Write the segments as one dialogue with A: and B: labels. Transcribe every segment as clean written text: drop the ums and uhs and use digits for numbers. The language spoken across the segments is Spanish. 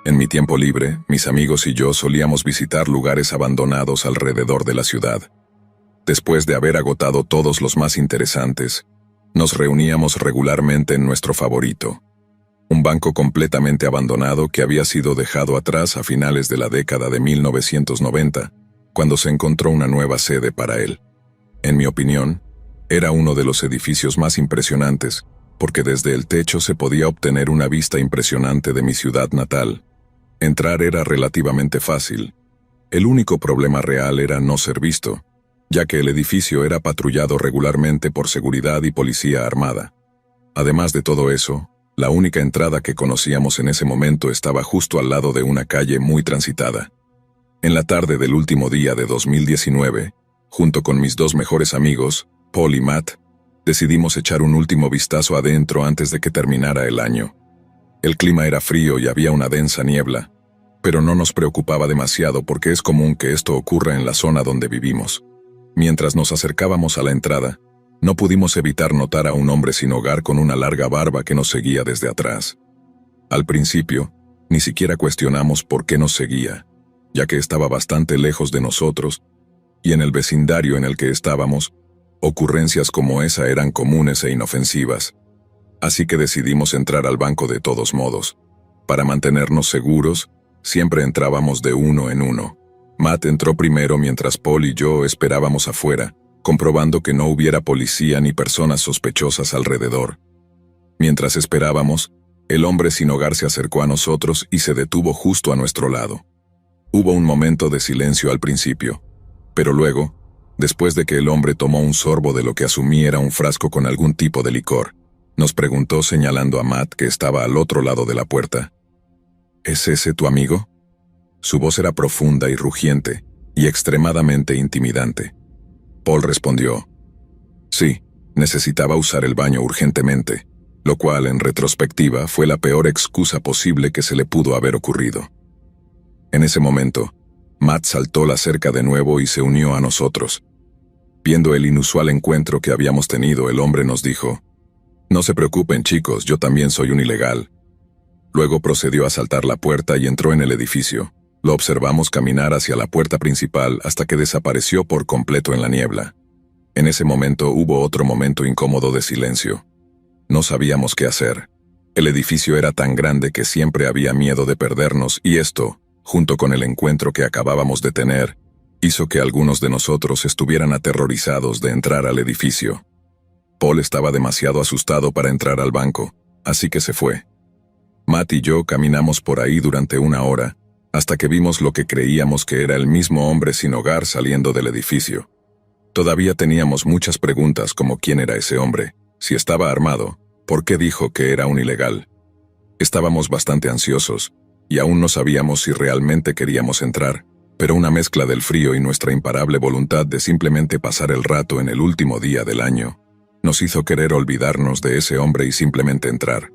A: En mi tiempo libre, mis amigos y yo solíamos visitar lugares abandonados alrededor de la ciudad. Después de haber agotado todos los más interesantes, nos reuníamos regularmente en nuestro favorito, un banco completamente abandonado que había sido dejado atrás a finales de la década de 1990, cuando se encontró una nueva sede para él. En mi opinión, era uno de los edificios más impresionantes, porque desde el techo se podía obtener una vista impresionante de mi ciudad natal. Entrar era relativamente fácil. El único problema real era no ser visto, ya que el edificio era patrullado regularmente por seguridad y policía armada. Además de todo eso, la única entrada que conocíamos en ese momento estaba justo al lado de una calle muy transitada. En la tarde del último día de 2019, junto con mis dos mejores amigos, Paul y Matt, decidimos echar un último vistazo adentro antes de que terminara el año. El clima era frío y había una densa niebla, pero no nos preocupaba demasiado porque es común que esto ocurra en la zona donde vivimos. Mientras nos acercábamos a la entrada, no pudimos evitar notar a un hombre sin hogar con una larga barba que nos seguía desde atrás. Al principio, ni siquiera cuestionamos por qué nos seguía, ya que estaba bastante lejos de nosotros, y en el vecindario en el que estábamos, ocurrencias como esa eran comunes e inofensivas. Así que decidimos entrar al banco de todos modos. Para mantenernos seguros, siempre entrábamos de uno en uno. Matt entró primero mientras Paul y yo esperábamos afuera, comprobando que no hubiera policía ni personas sospechosas alrededor. Mientras esperábamos, el hombre sin hogar se acercó a nosotros y se detuvo justo a nuestro lado. Hubo un momento de silencio al principio, pero luego, después de que el hombre tomó un sorbo de lo que asumí era un frasco con algún tipo de licor, nos preguntó señalando a Matt que estaba al otro lado de la puerta. ¿Es ese tu amigo? Su voz era profunda y rugiente, y extremadamente intimidante. Paul respondió, sí, necesitaba usar el baño urgentemente, lo cual, en retrospectiva, fue la peor excusa posible que se le pudo haber ocurrido. En ese momento, Matt saltó la cerca de nuevo y se unió a nosotros. Viendo el inusual encuentro que habíamos tenido, el hombre nos dijo, no se preocupen chicos, yo también soy un ilegal. Luego procedió a saltar la puerta y entró en el edificio. Lo observamos caminar hacia la puerta principal hasta que desapareció por completo en la niebla. En ese momento hubo otro momento incómodo de silencio. No sabíamos qué hacer. El edificio era tan grande que siempre había miedo de perdernos y esto, junto con el encuentro que acabábamos de tener, hizo que algunos de nosotros estuvieran aterrorizados de entrar al edificio. Paul estaba demasiado asustado para entrar al banco, así que se fue. Matt y yo caminamos por ahí durante una hora, hasta que vimos lo que creíamos que era el mismo hombre sin hogar saliendo del edificio. Todavía teníamos muchas preguntas como quién era ese hombre, si estaba armado, por qué dijo que era un ilegal. Estábamos bastante ansiosos, y aún no sabíamos si realmente queríamos entrar, pero una mezcla del frío y nuestra imparable voluntad de simplemente pasar el rato en el último día del año, nos hizo querer olvidarnos de ese hombre y simplemente entrar.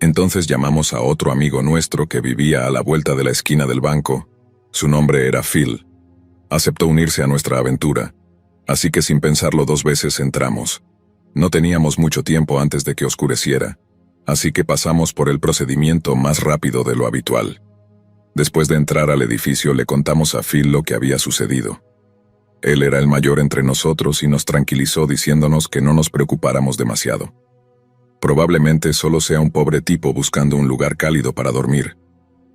A: Entonces llamamos a otro amigo nuestro que vivía a la vuelta de la esquina del banco. Su nombre era Phil. Aceptó unirse a nuestra aventura, así que sin pensarlo dos veces entramos. No teníamos mucho tiempo antes de que oscureciera, así que pasamos por el procedimiento más rápido de lo habitual. Después de entrar al edificio le contamos a Phil lo que había sucedido. Él era el mayor entre nosotros y nos tranquilizó diciéndonos que no nos preocupáramos demasiado. Probablemente solo sea un pobre tipo buscando un lugar cálido para dormir.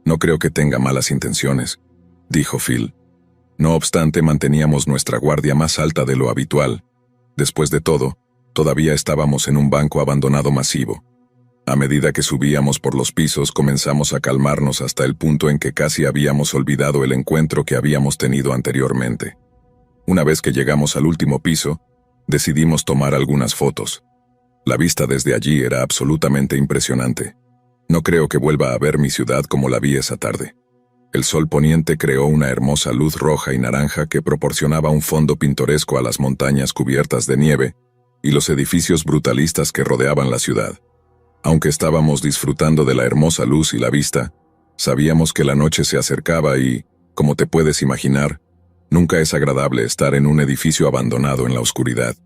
A: No creo que tenga malas intenciones, dijo Phil. No obstante, manteníamos nuestra guardia más alta de lo habitual. Después de todo, todavía estábamos en un banco abandonado masivo. A medida que subíamos por los pisos, comenzamos a calmarnos hasta el punto en que casi habíamos olvidado el encuentro que habíamos tenido anteriormente. Una vez que llegamos al último piso, decidimos tomar algunas fotos. La vista desde allí era absolutamente impresionante. No creo que vuelva a ver mi ciudad como la vi esa tarde. El sol poniente creó una hermosa luz roja y naranja que proporcionaba un fondo pintoresco a las montañas cubiertas de nieve y los edificios brutalistas que rodeaban la ciudad. Aunque estábamos disfrutando de la hermosa luz y la vista, sabíamos que la noche se acercaba y, como te puedes imaginar, nunca es agradable estar en un edificio abandonado en la oscuridad.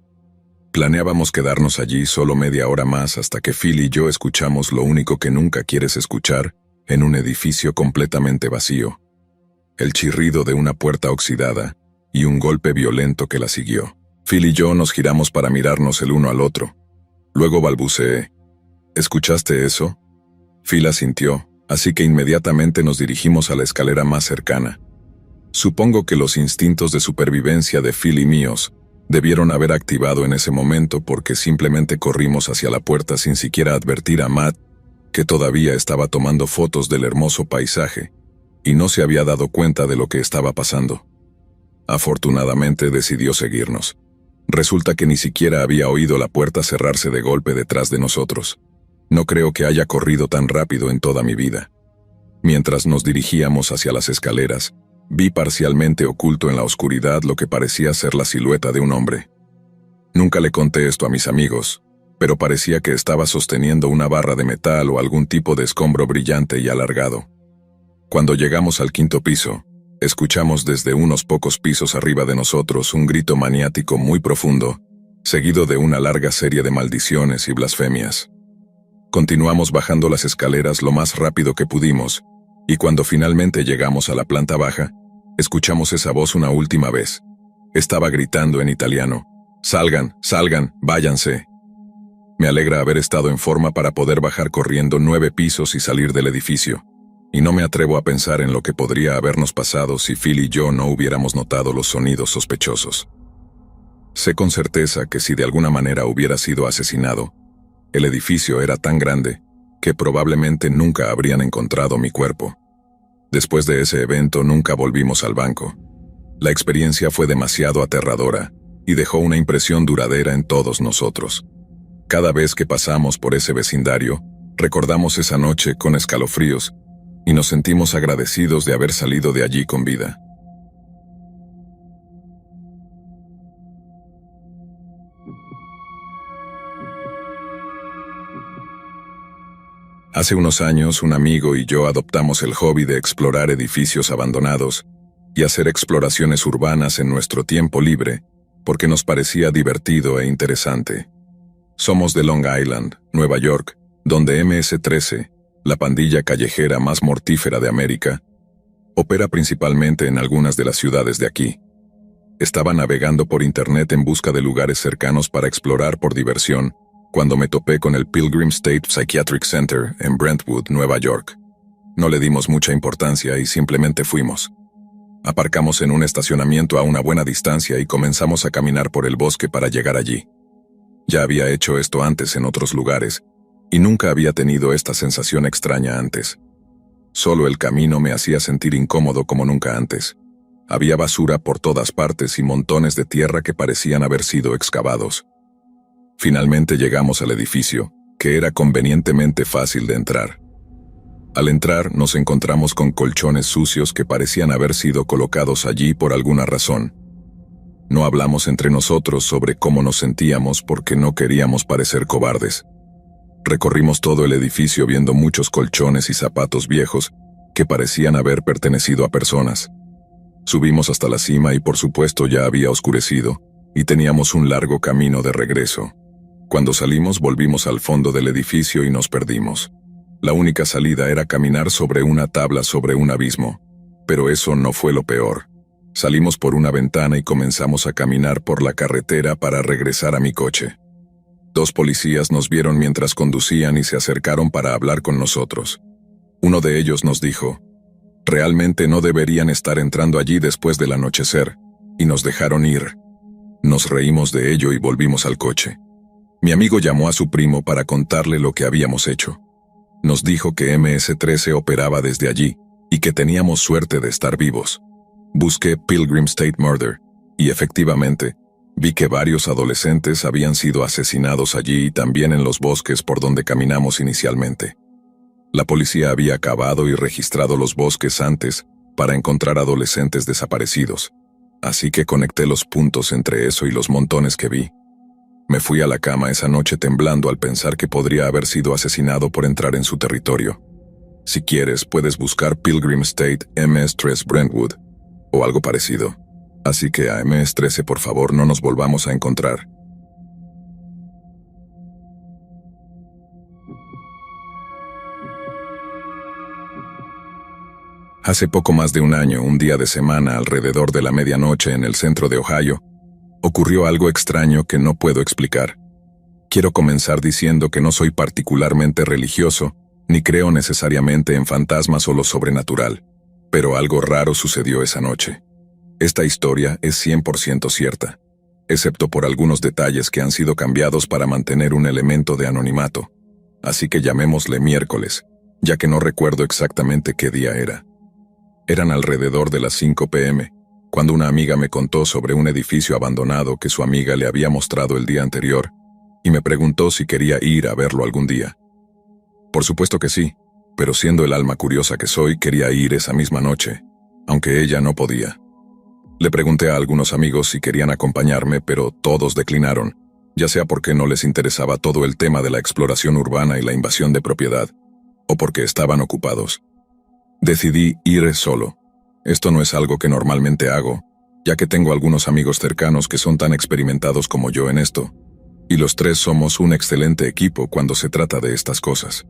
A: Planeábamos quedarnos allí solo media hora más hasta que Phil y yo escuchamos lo único que nunca quieres escuchar, en un edificio completamente vacío, el chirrido de una puerta oxidada y un golpe violento que la siguió. Phil y yo nos giramos para mirarnos el uno al otro. Luego balbuceé: ¿escuchaste eso? Phil asintió, así que inmediatamente nos dirigimos a la escalera más cercana. Supongo que los instintos de supervivencia de Phil y míos debieron haber activado en ese momento, porque simplemente corrimos hacia la puerta sin siquiera advertir a Matt, que todavía estaba tomando fotos del hermoso paisaje y no se había dado cuenta de lo que estaba pasando. Afortunadamente decidió seguirnos. Resulta que ni siquiera había oído la puerta cerrarse de golpe detrás de nosotros. No creo que haya corrido tan rápido en toda mi vida. Mientras nos dirigíamos hacia las escaleras, vi parcialmente oculto en la oscuridad lo que parecía ser la silueta de un hombre. Nunca le conté esto a mis amigos, pero parecía que estaba sosteniendo una barra de metal o algún tipo de escombro brillante y alargado. Cuando llegamos al 5º piso, escuchamos desde unos pocos pisos arriba de nosotros un grito maniático muy profundo, seguido de una larga serie de maldiciones y blasfemias. Continuamos bajando las escaleras lo más rápido que pudimos, y cuando finalmente llegamos a la planta baja, escuchamos esa voz una última vez. Estaba gritando en italiano: «Salgan, salgan, váyanse». Me alegra haber estado en forma para poder bajar corriendo 9 pisos y salir del edificio, y no me atrevo a pensar en lo que podría habernos pasado si Phil y yo no hubiéramos notado los sonidos sospechosos. Sé con certeza que si de alguna manera hubiera sido asesinado, el edificio era tan grande que probablemente nunca habrían encontrado mi cuerpo. Después de ese evento nunca volvimos al banco. La experiencia fue demasiado aterradora y dejó una impresión duradera en todos nosotros. Cada vez que pasamos por ese vecindario, recordamos esa noche con escalofríos y nos sentimos agradecidos de haber salido de allí con vida. Hace unos años, un amigo y yo adoptamos el hobby de explorar edificios abandonados y hacer exploraciones urbanas en nuestro tiempo libre, porque nos parecía divertido e interesante. Somos de Long Island, Nueva York, donde MS-13, la pandilla callejera más mortífera de América, opera principalmente en algunas de las ciudades de aquí. Estaba navegando por internet en busca de lugares cercanos para explorar por diversión, cuando me topé con el Pilgrim State Psychiatric Center en Brentwood, Nueva York. No le dimos mucha importancia y simplemente fuimos. Aparcamos en un estacionamiento a una buena distancia y comenzamos a caminar por el bosque para llegar allí. Ya había hecho esto antes en otros lugares, y nunca había tenido esta sensación extraña antes. Solo el camino me hacía sentir incómodo como nunca antes. Había basura por todas partes y montones de tierra que parecían haber sido excavados. Finalmente llegamos al edificio, que era convenientemente fácil de entrar. Al entrar nos encontramos con colchones sucios que parecían haber sido colocados allí por alguna razón. No hablamos entre nosotros sobre cómo nos sentíamos porque no queríamos parecer cobardes. Recorrimos todo el edificio viendo muchos colchones y zapatos viejos que parecían haber pertenecido a personas. Subimos hasta la cima y por supuesto ya había oscurecido, y teníamos un largo camino de regreso. Cuando salimos volvimos al fondo del edificio y nos perdimos. La única salida era caminar sobre una tabla sobre un abismo, pero eso no fue lo peor. Salimos por una ventana y comenzamos a caminar por la carretera para regresar a mi coche. 2 policías nos vieron mientras conducían y se acercaron para hablar con nosotros. Uno de ellos nos dijo: «Realmente no deberían estar entrando allí después del anochecer», y nos dejaron ir. Nos reímos de ello y volvimos al coche. Mi amigo llamó a su primo para contarle lo que habíamos hecho. Nos dijo que MS-13 operaba desde allí y que teníamos suerte de estar vivos. Busqué Pilgrim State Murder y efectivamente vi que varios adolescentes habían sido asesinados allí y también en los bosques por donde caminamos inicialmente. La policía había cavado y registrado los bosques antes para encontrar adolescentes desaparecidos, así que conecté los puntos entre eso y los montones que vi. Me fui a la cama esa noche temblando al pensar que podría haber sido asesinado por entrar en su territorio. Si quieres, puedes buscar Pilgrim State MS-13 Brentwood o algo parecido. Así que a MS-13 por favor no nos volvamos a encontrar. Hace poco más de un año, un día de semana alrededor de la medianoche en el centro de Ohio, ocurrió algo extraño que no puedo explicar. Quiero comenzar diciendo que no soy particularmente religioso, ni creo necesariamente en fantasmas o lo sobrenatural, pero algo raro sucedió esa noche. Esta historia es 100% cierta, excepto por algunos detalles que han sido cambiados para mantener un elemento de anonimato, así que llamémosle miércoles, ya que no recuerdo exactamente qué día era. Eran alrededor de las 5 p.m., cuando una amiga me contó sobre un edificio abandonado que su amiga le había mostrado el día anterior, y me preguntó si quería ir a verlo algún día. Por supuesto que sí, pero siendo el alma curiosa que soy, quería ir esa misma noche, aunque ella no podía. Le pregunté a algunos amigos si querían acompañarme, pero todos declinaron, ya sea porque no les interesaba todo el tema de la exploración urbana y la invasión de propiedad, o porque estaban ocupados. Decidí ir solo. Esto no es algo que normalmente hago, ya que tengo algunos amigos cercanos que son tan experimentados como yo en esto, y los tres somos un excelente equipo cuando se trata de estas cosas.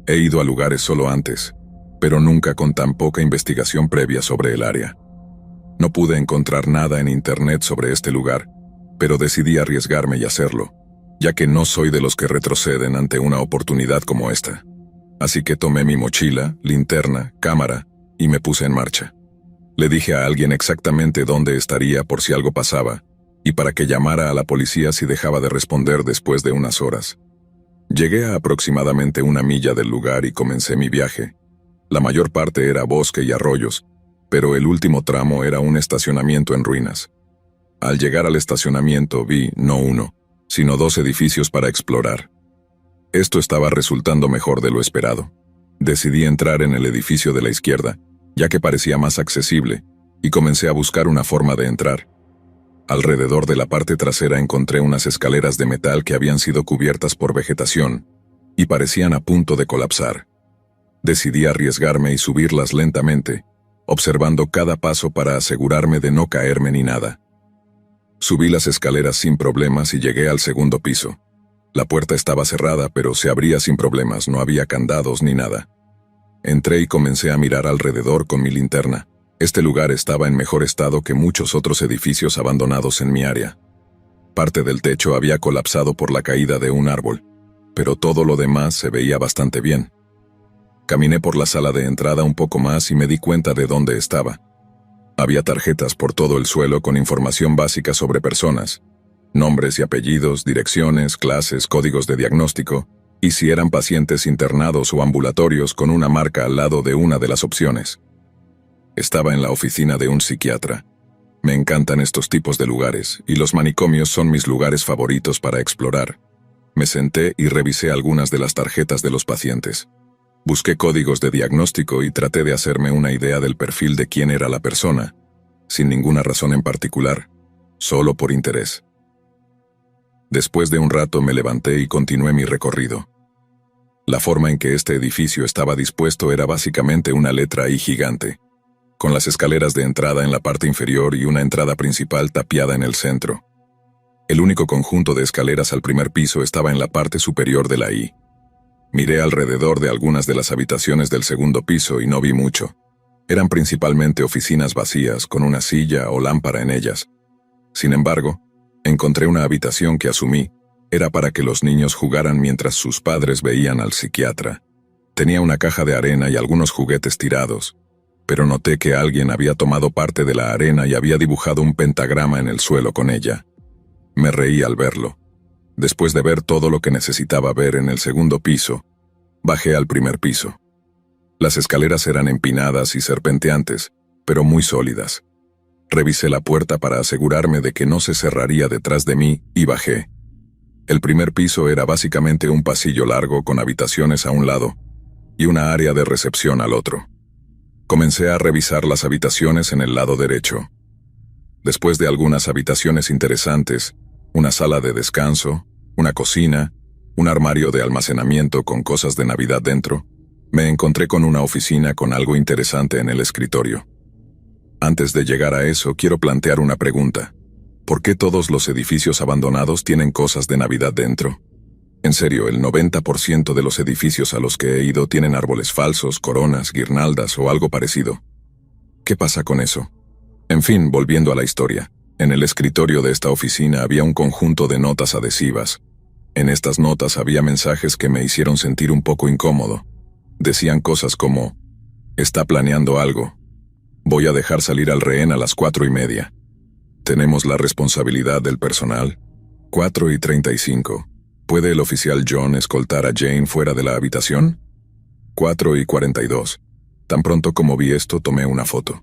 A: He ido a lugares solo antes, pero nunca con tan poca investigación previa sobre el área. No pude encontrar nada en internet sobre este lugar, pero decidí arriesgarme y hacerlo, ya que no soy de los que retroceden ante una oportunidad como esta. Así que tomé mi mochila, linterna, cámara, y me puse en marcha. Le dije a alguien exactamente dónde estaría por si algo pasaba, y para que llamara a la policía si dejaba de responder después de unas horas. Llegué a aproximadamente 1 milla del lugar y comencé mi viaje. La mayor parte era bosque y arroyos, pero el último tramo era un estacionamiento en ruinas. Al llegar al estacionamiento vi, no uno, sino 2 edificios para explorar. Esto estaba resultando mejor de lo esperado. Decidí entrar en el edificio de la izquierda, ya que parecía más accesible, y comencé a buscar una forma de entrar. Alrededor de la parte trasera encontré unas escaleras de metal que habían sido cubiertas por vegetación, y parecían a punto de colapsar. Decidí arriesgarme y subirlas lentamente, observando cada paso para asegurarme de no caerme ni nada. Subí las escaleras sin problemas y llegué al segundo piso. La puerta estaba cerrada, pero se abría sin problemas, no había candados ni nada. Entré y comencé a mirar alrededor con mi linterna. Este lugar estaba en mejor estado que muchos otros edificios abandonados en mi área. Parte del techo había colapsado por la caída de un árbol, pero todo lo demás se veía bastante bien. Caminé por la sala de entrada un poco más y me di cuenta de dónde estaba. Había tarjetas por todo el suelo con información básica sobre personas, nombres y apellidos, direcciones, clases, códigos de diagnóstico, y si eran pacientes internados o ambulatorios con una marca al lado de una de las opciones. Estaba en la oficina de un psiquiatra. Me encantan estos tipos de lugares, y los manicomios son mis lugares favoritos para explorar. Me senté y revisé algunas de las tarjetas de los pacientes. Busqué códigos de diagnóstico y traté de hacerme una idea del perfil de quién era la persona, sin ninguna razón en particular, solo por interés. Después de un rato me levanté y continué mi recorrido. La forma en que este edificio estaba dispuesto era básicamente una letra I gigante, con las escaleras de entrada en la parte inferior y una entrada principal tapiada en el centro. El único conjunto de escaleras al primer piso estaba en la parte superior de la I. Miré alrededor de algunas de las habitaciones del segundo piso y no vi mucho. Eran principalmente oficinas vacías con una silla o lámpara en ellas. Sin embargo, encontré una habitación que asumí era para que los niños jugaran mientras sus padres veían al psiquiatra. Tenía una caja de arena y algunos juguetes tirados, pero noté que alguien había tomado parte de la arena y había dibujado un pentagrama en el suelo con ella. Me reí al verlo. Después de ver todo lo que necesitaba ver en el segundo piso, bajé al primer piso. Las escaleras eran empinadas y serpenteantes, pero muy sólidas. Revisé la puerta para asegurarme de que no se cerraría detrás de mí y bajé. El primer piso era básicamente un pasillo largo con habitaciones a un lado y una área de recepción al otro. Comencé a revisar las habitaciones en el lado derecho. Después de algunas habitaciones interesantes, una sala de descanso, una cocina, un armario de almacenamiento con cosas de Navidad dentro, me encontré con una oficina con algo interesante en el escritorio. Antes de llegar a eso, quiero plantear una pregunta. ¿Por qué todos los edificios abandonados tienen cosas de Navidad dentro? En serio, el 90% de los edificios a los que he ido tienen árboles falsos, coronas, guirnaldas o algo parecido. ¿Qué pasa con eso? En fin, volviendo a la historia. En el escritorio de esta oficina había un conjunto de notas adhesivas. En estas notas había mensajes que me hicieron sentir un poco incómodo. Decían cosas como: está planeando algo. Voy a dejar salir al rehén a las 4:30. Tenemos la responsabilidad del personal. 4:35. ¿Puede el oficial John escoltar a Jane fuera de la habitación? 4:42. Tan pronto como vi esto, tomé una foto.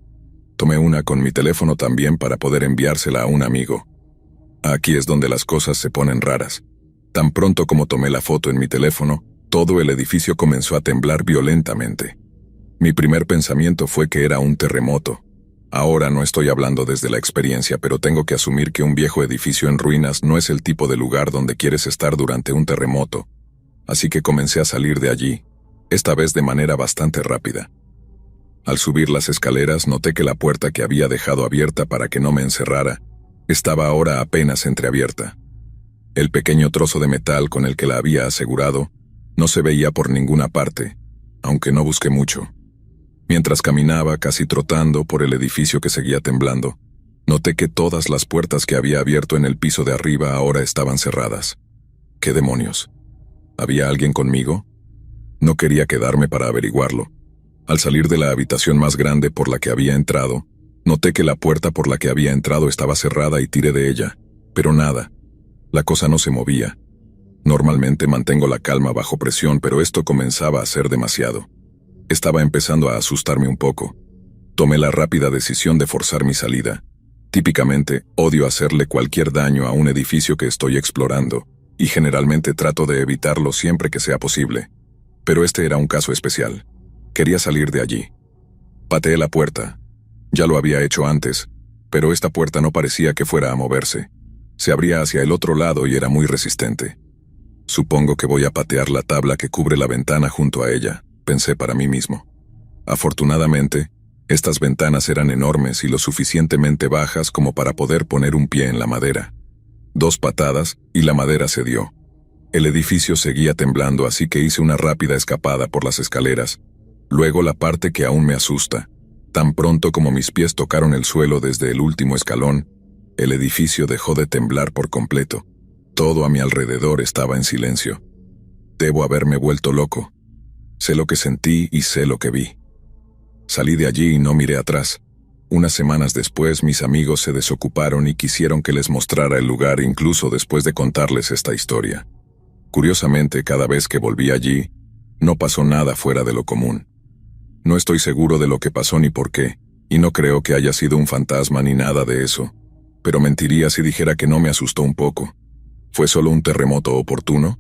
A: Tomé una con mi teléfono también para poder enviársela a un amigo. Aquí es donde las cosas se ponen raras. Tan pronto como tomé la foto en mi teléfono, todo el edificio comenzó a temblar violentamente. Mi primer pensamiento fue que era un terremoto. Ahora no estoy hablando desde la experiencia, pero tengo que asumir que un viejo edificio en ruinas no es el tipo de lugar donde quieres estar durante un terremoto. Así que comencé a salir de allí, esta vez de manera bastante rápida. Al subir las escaleras noté que la puerta que había dejado abierta para que no me encerrara, estaba ahora apenas entreabierta. El pequeño trozo de metal con el que la había asegurado no se veía por ninguna parte, aunque no busqué mucho. Mientras caminaba, casi trotando, por el edificio que seguía temblando, noté que todas las puertas que había abierto en el piso de arriba ahora estaban cerradas. ¿Qué demonios? ¿Había alguien conmigo? No quería quedarme para averiguarlo. Al salir de la habitación más grande por la que había entrado, noté que la puerta por la que había entrado estaba cerrada y tiré de ella, pero nada. La cosa no se movía. Normalmente mantengo la calma bajo presión, pero esto comenzaba a ser demasiado. Estaba empezando a asustarme un poco. Tomé la rápida decisión de forzar mi salida. Típicamente, odio hacerle cualquier daño a un edificio que estoy explorando, y generalmente trato de evitarlo siempre que sea posible. Pero este era un caso especial. Quería salir de allí. Pateé la puerta. Ya lo había hecho antes, pero esta puerta no parecía que fuera a moverse. Se abría hacia el otro lado y era muy resistente. Supongo que voy a patear la tabla que cubre la ventana junto a ella, pensé para mí mismo. Afortunadamente, estas ventanas eran enormes y lo suficientemente bajas como para poder poner un pie en la madera. 2 patadas y la madera cedió. El edificio seguía temblando, así que hice una rápida escapada por las escaleras. Luego la parte que aún me asusta. Tan pronto como mis pies tocaron el suelo desde el último escalón, el edificio dejó de temblar por completo. Todo a mi alrededor estaba en silencio. Debo haberme vuelto loco. Sé lo que sentí y sé lo que vi. Salí de allí y no miré atrás. Unas semanas después, mis amigos se desocuparon y quisieron que les mostrara el lugar incluso después de contarles esta historia. Curiosamente, cada vez que volví allí, no pasó nada fuera de lo común. No estoy seguro de lo que pasó ni por qué, y no creo que haya sido un fantasma ni nada de eso, pero mentiría si dijera que no me asustó un poco. ¿Fue solo un terremoto oportuno?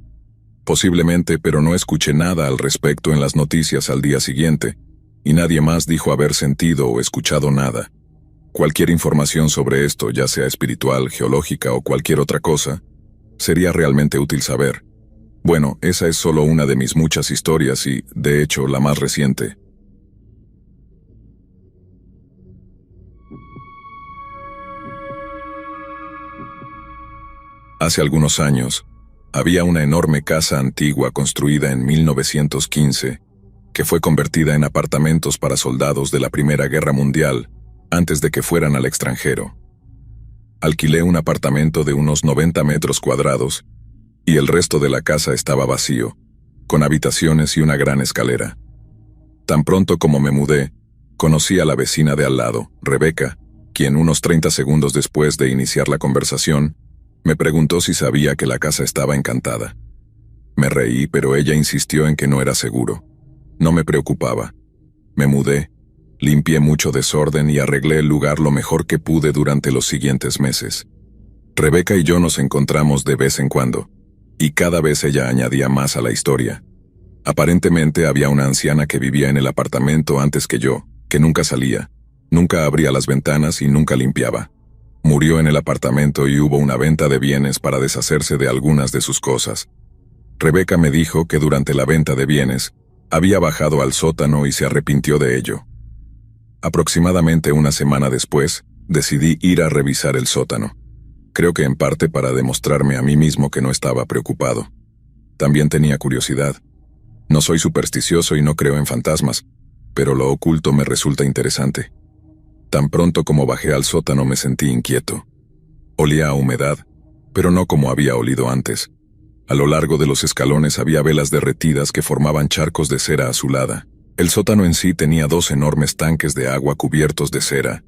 A: Posiblemente, pero no escuché nada al respecto en las noticias al día siguiente, y nadie más dijo haber sentido o escuchado nada. Cualquier información sobre esto, ya sea espiritual, geológica o cualquier otra cosa, sería realmente útil saber. Bueno, esa es solo una de mis muchas historias y, de hecho, la más reciente. Hace algunos años, había una enorme casa antigua construida en 1915, que fue convertida en apartamentos para soldados de la Primera Guerra Mundial, antes de que fueran al extranjero. Alquilé un apartamento de unos 90 metros cuadrados, y el resto de la casa estaba vacío, con habitaciones y una gran escalera. Tan pronto como me mudé, conocí a la vecina de al lado, Rebecca, quien unos 30 segundos después de iniciar la conversación, me preguntó si sabía que la casa estaba encantada. Me reí, pero ella insistió en que no era seguro. No me preocupaba. Me mudé, limpié mucho desorden y arreglé el lugar lo mejor que pude durante los siguientes meses. Rebecca y yo nos encontramos de vez en cuando, y cada vez ella añadía más a la historia. Aparentemente había una anciana que vivía en el apartamento antes que yo, que nunca salía, nunca abría las ventanas y nunca limpiaba. Murió en el apartamento y hubo una venta de bienes para deshacerse de algunas de sus cosas. Rebecca me dijo que durante la venta de bienes, había bajado al sótano y se arrepintió de ello. Aproximadamente una semana después, decidí ir a revisar el sótano. Creo que en parte para demostrarme a mí mismo que no estaba preocupado. También tenía curiosidad. No soy supersticioso y no creo en fantasmas, pero lo oculto me resulta interesante. Tan pronto como bajé al sótano me sentí inquieto. Olía a humedad, pero no como había olido antes. A lo largo de los escalones había velas derretidas que formaban charcos de cera azulada. El sótano en sí tenía 2 enormes tanques de agua cubiertos de cera,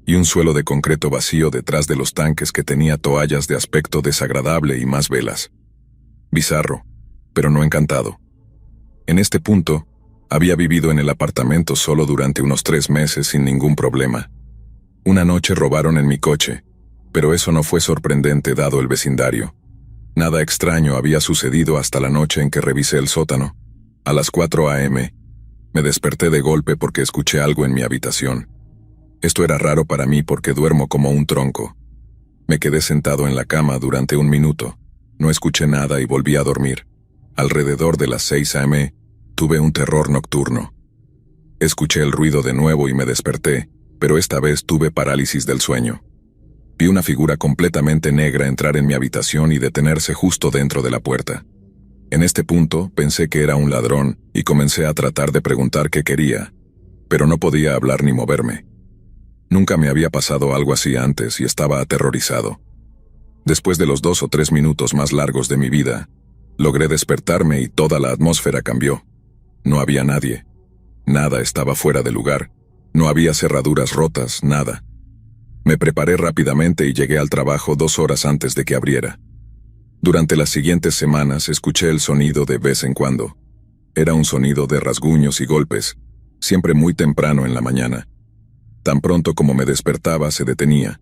A: y un suelo de concreto vacío detrás de los tanques que tenía toallas de aspecto desagradable y más velas. Bizarro, pero no encantado. En este punto, había vivido en el apartamento solo durante unos 3 meses sin ningún problema. Una noche robaron en mi coche, pero eso no fue sorprendente dado el vecindario. Nada extraño había sucedido hasta la noche en que revisé el sótano. A las 4 a.m., me desperté de golpe porque escuché algo en mi habitación. Esto era raro para mí porque duermo como un tronco. Me quedé sentado en la cama durante 1 minuto. No escuché nada y volví a dormir. Alrededor de las 6 a.m., tuve un terror nocturno. Escuché el ruido de nuevo y me desperté, pero esta vez tuve parálisis del sueño. Vi una figura completamente negra entrar en mi habitación y detenerse justo dentro de la puerta. En este punto pensé que era un ladrón y comencé a tratar de preguntar qué quería, pero no podía hablar ni moverme. Nunca me había pasado algo así antes y estaba aterrorizado. Después de los 2 o 3 minutos más largos de mi vida, logré despertarme y toda la atmósfera cambió. No había nadie. Nada estaba fuera de lugar. No había cerraduras rotas, nada. Me preparé rápidamente y llegué al trabajo 2 horas antes de que abriera. Durante las siguientes semanas escuché el sonido de vez en cuando. Era un sonido de rasguños y golpes, siempre muy temprano en la mañana. Tan pronto como me despertaba se detenía.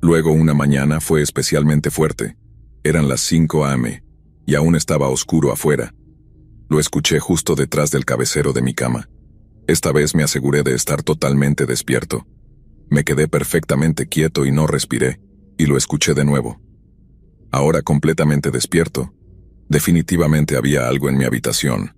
A: Luego una mañana fue especialmente fuerte. Eran las 5 a.m. y aún estaba oscuro afuera. Lo escuché justo detrás del cabecero de mi cama. Esta vez me aseguré de estar totalmente despierto. Me quedé perfectamente quieto y no respiré, y lo escuché de nuevo. Ahora completamente despierto. Definitivamente había algo en mi habitación.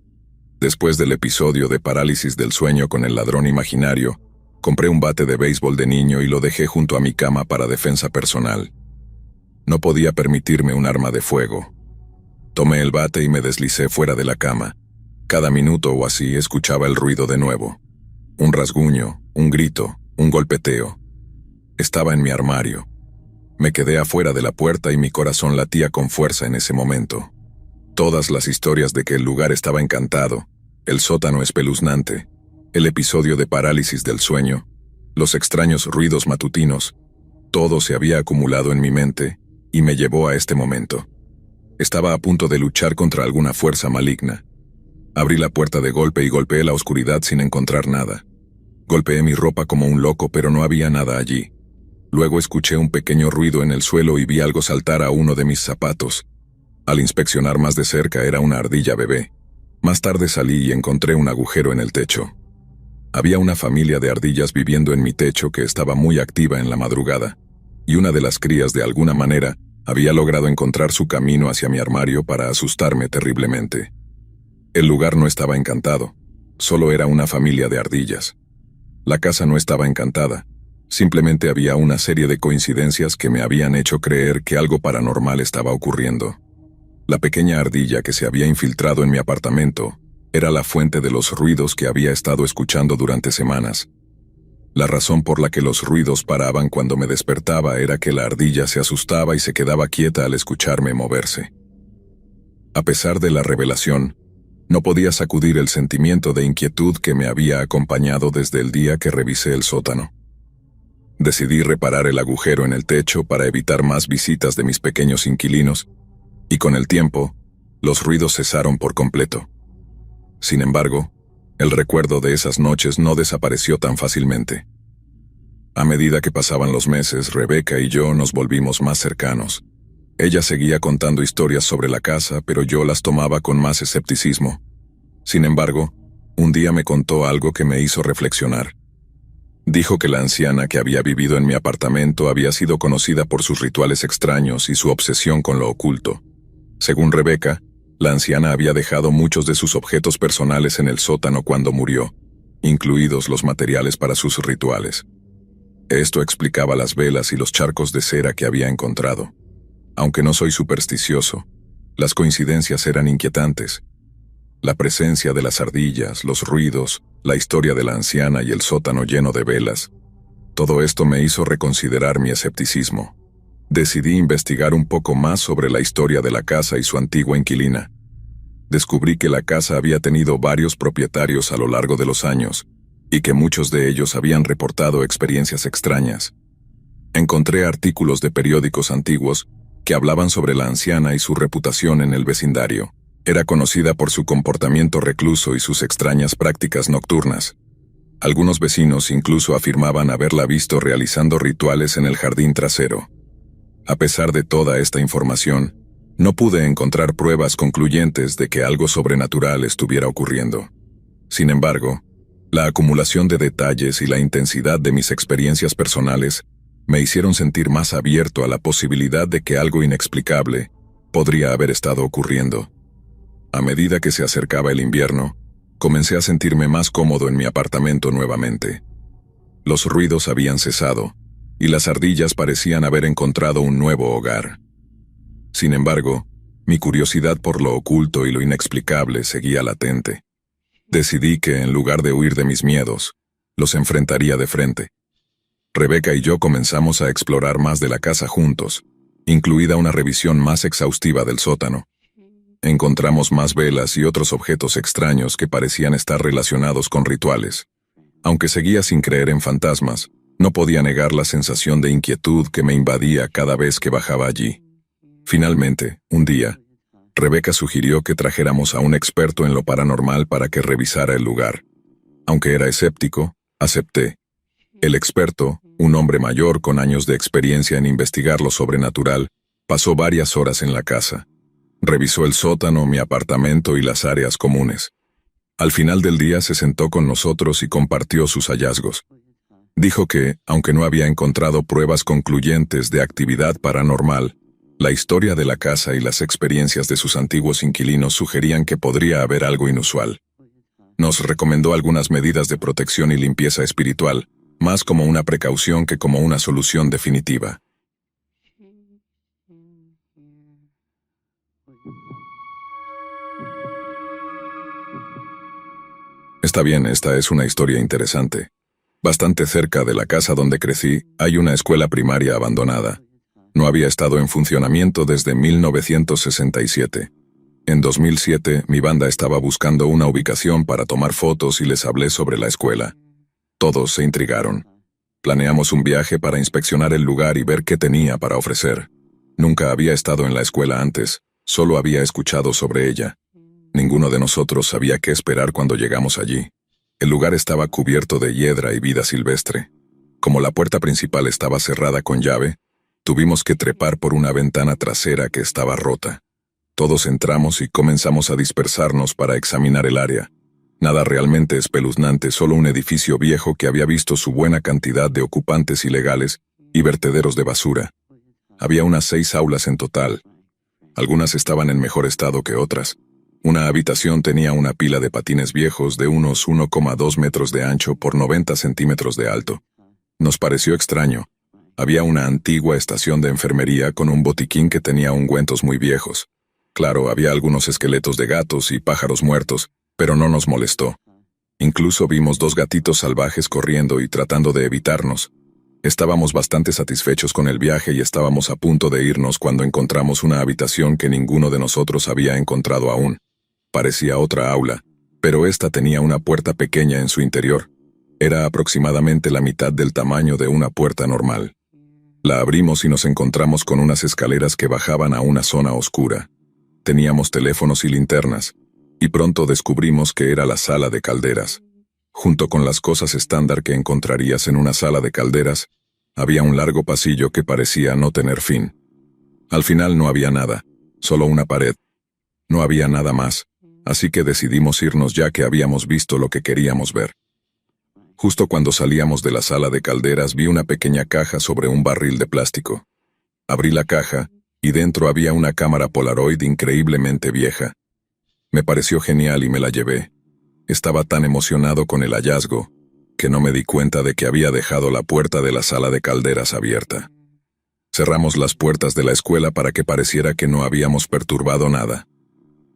A: Después del episodio de parálisis del sueño con el ladrón imaginario, compré un bate de béisbol de niño y lo dejé junto a mi cama para defensa personal. No podía permitirme un arma de fuego. Tomé el bate y me deslicé fuera de la cama. Cada minuto o así escuchaba el ruido de nuevo. Un rasguño, un grito, un golpeteo. Estaba en mi armario. Me quedé afuera de la puerta y mi corazón latía con fuerza en ese momento. Todas las historias de que el lugar estaba encantado, el sótano espeluznante, el episodio de parálisis del sueño, los extraños ruidos matutinos, todo se había acumulado en mi mente y me llevó a este momento. Estaba a punto de luchar contra alguna fuerza maligna. Abrí la puerta de golpe y golpeé la oscuridad sin encontrar nada. Golpeé mi ropa como un loco, pero no había nada allí. Luego escuché un pequeño ruido en el suelo y vi algo saltar a uno de mis zapatos. Al inspeccionar más de cerca era una ardilla bebé. Más tarde salí y encontré un agujero en el techo. Había una familia de ardillas viviendo en mi techo que estaba muy activa en la madrugada, y una de las crías de alguna manera había logrado encontrar su camino hacia mi armario para asustarme terriblemente. El lugar no estaba encantado, solo era una familia de ardillas. La casa no estaba encantada, simplemente había una serie de coincidencias que me habían hecho creer que algo paranormal estaba ocurriendo. La pequeña ardilla que se había infiltrado en mi apartamento era la fuente de los ruidos que había estado escuchando durante semanas. La razón por la que los ruidos paraban cuando me despertaba era que la ardilla se asustaba y se quedaba quieta al escucharme moverse. A pesar de la revelación, no podía sacudir el sentimiento de inquietud que me había acompañado desde el día que revisé el sótano. Decidí reparar el agujero en el techo para evitar más visitas de mis pequeños inquilinos, y con el tiempo, los ruidos cesaron por completo. Sin embargo, el recuerdo de esas noches no desapareció tan fácilmente. A medida que pasaban los meses, Rebeca y yo nos volvimos más cercanos. Ella seguía contando historias sobre la casa, pero yo las tomaba con más escepticismo. Sin embargo, un día me contó algo que me hizo reflexionar. Dijo que la anciana que había vivido en mi apartamento había sido conocida por sus rituales extraños y su obsesión con lo oculto. Según Rebeca, la anciana había dejado muchos de sus objetos personales en el sótano cuando murió, incluidos los materiales para sus rituales. Esto explicaba las velas y los charcos de cera que había encontrado. Aunque no soy supersticioso, Las coincidencias eran inquietantes. La presencia de las ardillas, los ruidos, la historia de la anciana y el sótano lleno de velas. Todo esto me hizo reconsiderar mi escepticismo. Decidí investigar un poco más sobre la historia de la casa y su antigua inquilina. Descubrí que la casa había tenido varios propietarios a lo largo de los años, y que muchos de ellos habían reportado experiencias extrañas. Encontré artículos de periódicos antiguos que hablaban sobre la anciana y su reputación en el vecindario. Era conocida por su comportamiento recluso y sus extrañas prácticas nocturnas. Algunos vecinos incluso afirmaban haberla visto realizando rituales en el jardín trasero. A pesar de toda esta información, no pude encontrar pruebas concluyentes de que algo sobrenatural estuviera ocurriendo. Sin embargo, la acumulación de detalles y la intensidad de mis experiencias personales me hicieron sentir más abierto a la posibilidad de que algo inexplicable podría haber estado ocurriendo. A medida que se acercaba el invierno, comencé a sentirme más cómodo en mi apartamento nuevamente. Los ruidos habían cesado, y las ardillas parecían haber encontrado un nuevo hogar. Sin embargo, mi curiosidad por lo oculto y lo inexplicable seguía latente. Decidí que, en lugar de huir de mis miedos, los enfrentaría de frente. Rebeca y yo comenzamos a explorar más de la casa juntos, incluida una revisión más exhaustiva del sótano. Encontramos más velas y otros objetos extraños que parecían estar relacionados con rituales. Aunque seguía sin creer en fantasmas, no podía negar la sensación de inquietud que me invadía cada vez que bajaba allí. Finalmente, un día, Rebeca sugirió que trajéramos a un experto en lo paranormal para que revisara el lugar. Aunque era escéptico, acepté. El experto, un hombre mayor con años de experiencia en investigar lo sobrenatural, pasó varias horas en la casa. Revisó el sótano, mi apartamento y las áreas comunes. Al final del día se sentó con nosotros y compartió sus hallazgos. Dijo que, aunque no había encontrado pruebas concluyentes de actividad paranormal, la historia de la casa y las experiencias de sus antiguos inquilinos sugerían que podría haber algo inusual. Nos recomendó algunas medidas de protección y limpieza espiritual, más como una precaución que como una solución definitiva. Está bien, esta es una historia interesante. Bastante cerca de la casa donde crecí, hay una escuela primaria abandonada. No había estado en funcionamiento desde 1967. En 2007, mi banda estaba buscando una ubicación para tomar fotos y les hablé sobre la escuela. Todos se intrigaron. Planeamos un viaje para inspeccionar el lugar y ver qué tenía para ofrecer. Nunca había estado en la escuela antes, solo había escuchado sobre ella. Ninguno de nosotros sabía qué esperar cuando llegamos allí. El lugar estaba cubierto de hiedra y vida silvestre. Como la puerta principal estaba cerrada con llave, tuvimos que trepar por una ventana trasera que estaba rota. Todos entramos y comenzamos a dispersarnos para examinar el área. Nada realmente espeluznante, solo un edificio viejo que había visto su buena cantidad de ocupantes ilegales y vertederos de basura. Había unas 6 aulas en total. Algunas estaban en mejor estado que otras. Una habitación tenía una pila de patines viejos de unos 1,2 metros de ancho por 90 centímetros de alto. Nos pareció extraño. Había una antigua estación de enfermería con un botiquín que tenía ungüentos muy viejos. Claro, había algunos esqueletos de gatos y pájaros muertos, pero no nos molestó. Incluso vimos 2 gatitos salvajes corriendo y tratando de evitarnos. Estábamos bastante satisfechos con el viaje y estábamos a punto de irnos cuando encontramos una habitación que ninguno de nosotros había encontrado aún. Parecía otra aula, pero esta tenía una puerta pequeña en su interior. Era aproximadamente la mitad del tamaño de una puerta normal. La abrimos y nos encontramos con unas escaleras que bajaban a una zona oscura. Teníamos teléfonos y linternas, y pronto descubrimos que era la sala de calderas. Junto con las cosas estándar que encontrarías en una sala de calderas, había un largo pasillo que parecía no tener fin. Al final no había nada, solo una pared. No había nada más, así que decidimos irnos ya que habíamos visto lo que queríamos ver. Justo cuando salíamos de la sala de calderas vi una pequeña caja sobre un barril de plástico. Abrí la caja, y dentro había una cámara Polaroid increíblemente vieja. Me pareció genial y me la llevé. Estaba tan emocionado con el hallazgo, que no me di cuenta de que había dejado la puerta de la sala de calderas abierta. Cerramos las puertas de la escuela para que pareciera que no habíamos perturbado nada.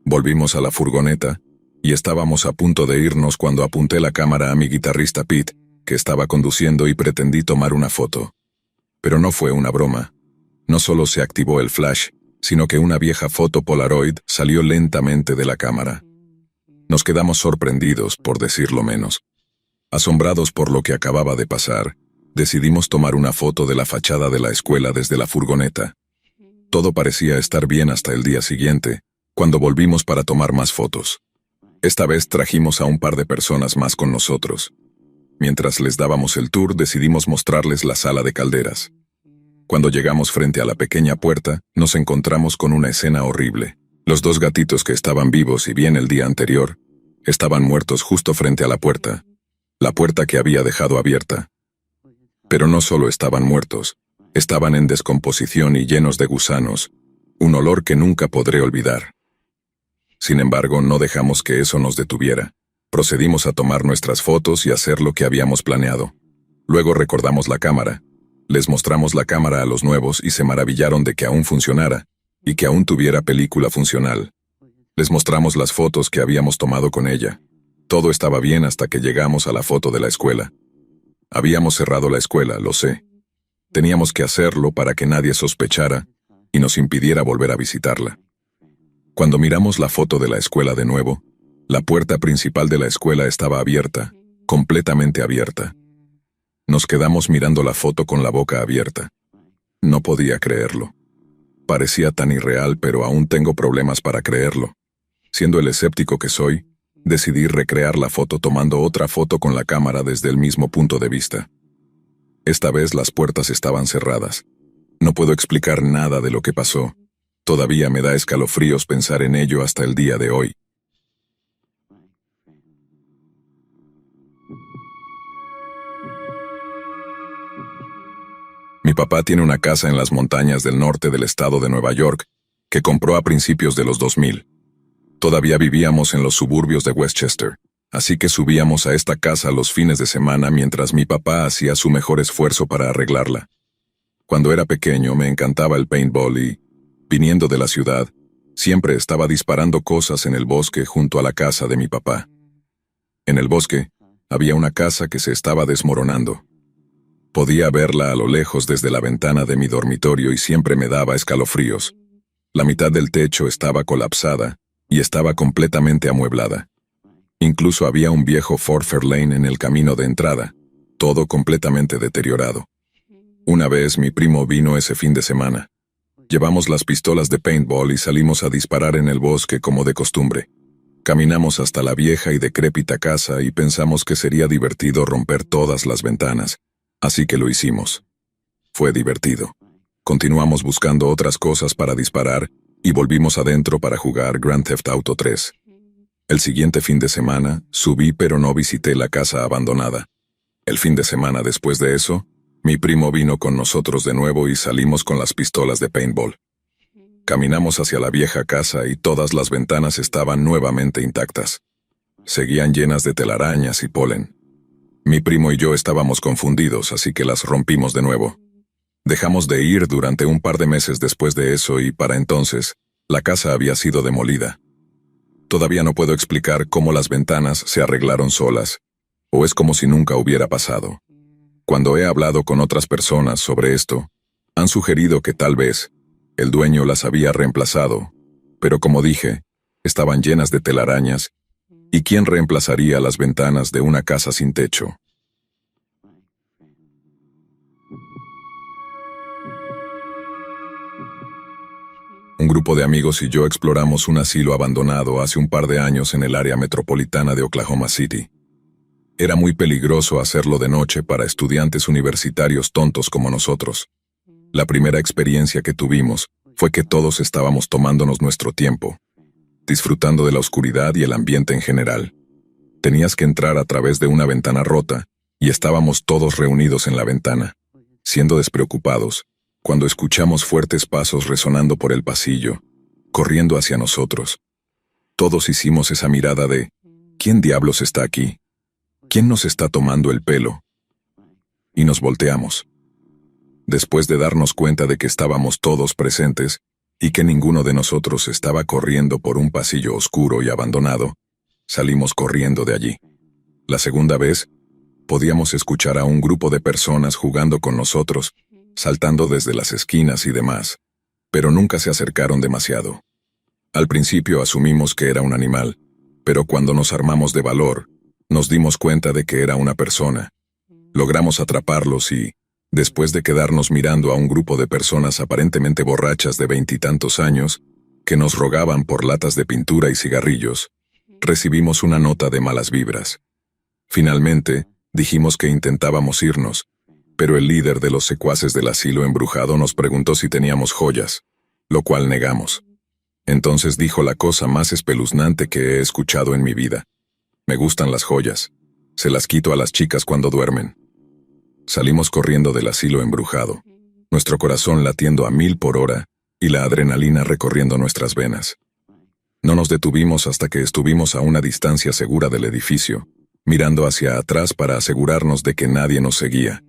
A: Volvimos a la furgoneta, y estábamos a punto de irnos cuando apunté la cámara a mi guitarrista Pete, que estaba conduciendo, y pretendí tomar una foto. Pero no fue una broma. No solo se activó el flash, sino que una vieja foto Polaroid salió lentamente de la cámara. Nos quedamos sorprendidos, por decirlo menos. Asombrados por lo que acababa de pasar, decidimos tomar una foto de la fachada de la escuela desde la furgoneta. Todo parecía estar bien hasta el día siguiente, cuando volvimos para tomar más fotos. Esta vez trajimos a un par de personas más con nosotros. Mientras les dábamos el tour, decidimos mostrarles la sala de calderas. Cuando llegamos frente a la pequeña puerta, nos encontramos con una escena horrible. Los dos gatitos que estaban vivos y bien el día anterior, estaban muertos justo frente a la puerta que había dejado abierta. Pero no solo estaban muertos, estaban en descomposición y llenos de gusanos, un olor que nunca podré olvidar. Sin embargo, no dejamos que eso nos detuviera. Procedimos a tomar nuestras fotos y hacer lo que habíamos planeado. Luego recordamos la cámara. Les mostramos la cámara a los nuevos y se maravillaron de que aún funcionara, y que aún tuviera película funcional. Les mostramos las fotos que habíamos tomado con ella. Todo estaba bien hasta que llegamos a la foto de la escuela. Habíamos cerrado la escuela, lo sé. Teníamos que hacerlo para que nadie sospechara y nos impidiera volver a visitarla. Cuando miramos la foto de la escuela de nuevo, la puerta principal de la escuela estaba abierta, completamente abierta. Nos quedamos mirando la foto con la boca abierta. No podía creerlo. Parecía tan irreal, pero aún tengo problemas para creerlo. Siendo el escéptico que soy, decidí recrear la foto tomando otra foto con la cámara desde el mismo punto de vista. Esta vez las puertas estaban cerradas. No puedo explicar nada de lo que pasó. Todavía me da escalofríos pensar en ello hasta el día de hoy. Mi papá tiene una casa en las montañas del norte del estado de Nueva York, que compró a principios de los 2000. Todavía vivíamos en los suburbios de Westchester, así que subíamos a esta casa los fines de semana mientras mi papá hacía su mejor esfuerzo para arreglarla. Cuando era pequeño me encantaba el paintball y, viniendo de la ciudad, siempre estaba disparando cosas en el bosque junto a la casa de mi papá. En el bosque, había una casa que se estaba desmoronando. Podía verla a lo lejos desde la ventana de mi dormitorio y siempre me daba escalofríos. La mitad del techo estaba colapsada y estaba completamente amueblada. Incluso había un viejo Ford Fairlane en el camino de entrada, todo completamente deteriorado. Una vez mi primo vino ese fin de semana. Llevamos las pistolas de paintball y salimos a disparar en el bosque como de costumbre. Caminamos hasta la vieja y decrépita casa y pensamos que sería divertido romper todas las ventanas, así que lo hicimos. Fue divertido. Continuamos buscando otras cosas para disparar y volvimos adentro para jugar Grand Theft Auto 3. El siguiente fin de semana, subí pero no visité la casa abandonada. El fin de semana después de eso, mi primo vino con nosotros de nuevo y salimos con las pistolas de paintball. Caminamos hacia la vieja casa y todas las ventanas estaban nuevamente intactas. Seguían llenas de telarañas y polen. Mi primo y yo estábamos confundidos, así que las rompimos de nuevo. Dejamos de ir durante un par de meses después de eso y para entonces, la casa había sido demolida. Todavía no puedo explicar cómo las ventanas se arreglaron solas, o es como si nunca hubiera pasado. Cuando he hablado con otras personas sobre esto, han sugerido que tal vez el dueño las había reemplazado, pero como dije, estaban llenas de telarañas, ¿y quién reemplazaría las ventanas de una casa sin techo? Un grupo de amigos y yo exploramos un asilo abandonado hace un par de años en el área metropolitana de Oklahoma City. Era muy peligroso hacerlo de noche para estudiantes universitarios tontos como nosotros. La primera experiencia que tuvimos fue que todos estábamos tomándonos nuestro tiempo, disfrutando de la oscuridad y el ambiente en general. Tenías que entrar a través de una ventana rota, y estábamos todos reunidos en la ventana, siendo despreocupados, cuando escuchamos fuertes pasos resonando por el pasillo, corriendo hacia nosotros. Todos hicimos esa mirada de, ¿quién diablos está aquí? ¿Quién nos está tomando el pelo? Y nos volteamos. Después de darnos cuenta de que estábamos todos presentes y que ninguno de nosotros estaba corriendo por un pasillo oscuro y abandonado, salimos corriendo de allí. La segunda vez, podíamos escuchar a un grupo de personas jugando con nosotros, saltando desde las esquinas y demás, pero nunca se acercaron demasiado. Al principio asumimos que era un animal, pero cuando nos armamos de valor, nos dimos cuenta de que era una persona. Logramos atraparlos y, después de quedarnos mirando a un grupo de personas aparentemente borrachas de 20 y tantos años, que nos rogaban por latas de pintura y cigarrillos, recibimos una nota de malas vibras. Finalmente, dijimos que intentábamos irnos, pero el líder de los secuaces del asilo embrujado nos preguntó si teníamos joyas, lo cual negamos. Entonces dijo la cosa más espeluznante que he escuchado en mi vida. Me gustan las joyas. Se las quito a las chicas cuando duermen. Salimos corriendo del asilo embrujado, nuestro corazón latiendo a 1000 por hora y la adrenalina recorriendo nuestras venas. No nos detuvimos hasta que estuvimos a una distancia segura del edificio, mirando hacia atrás para asegurarnos de que nadie nos seguía.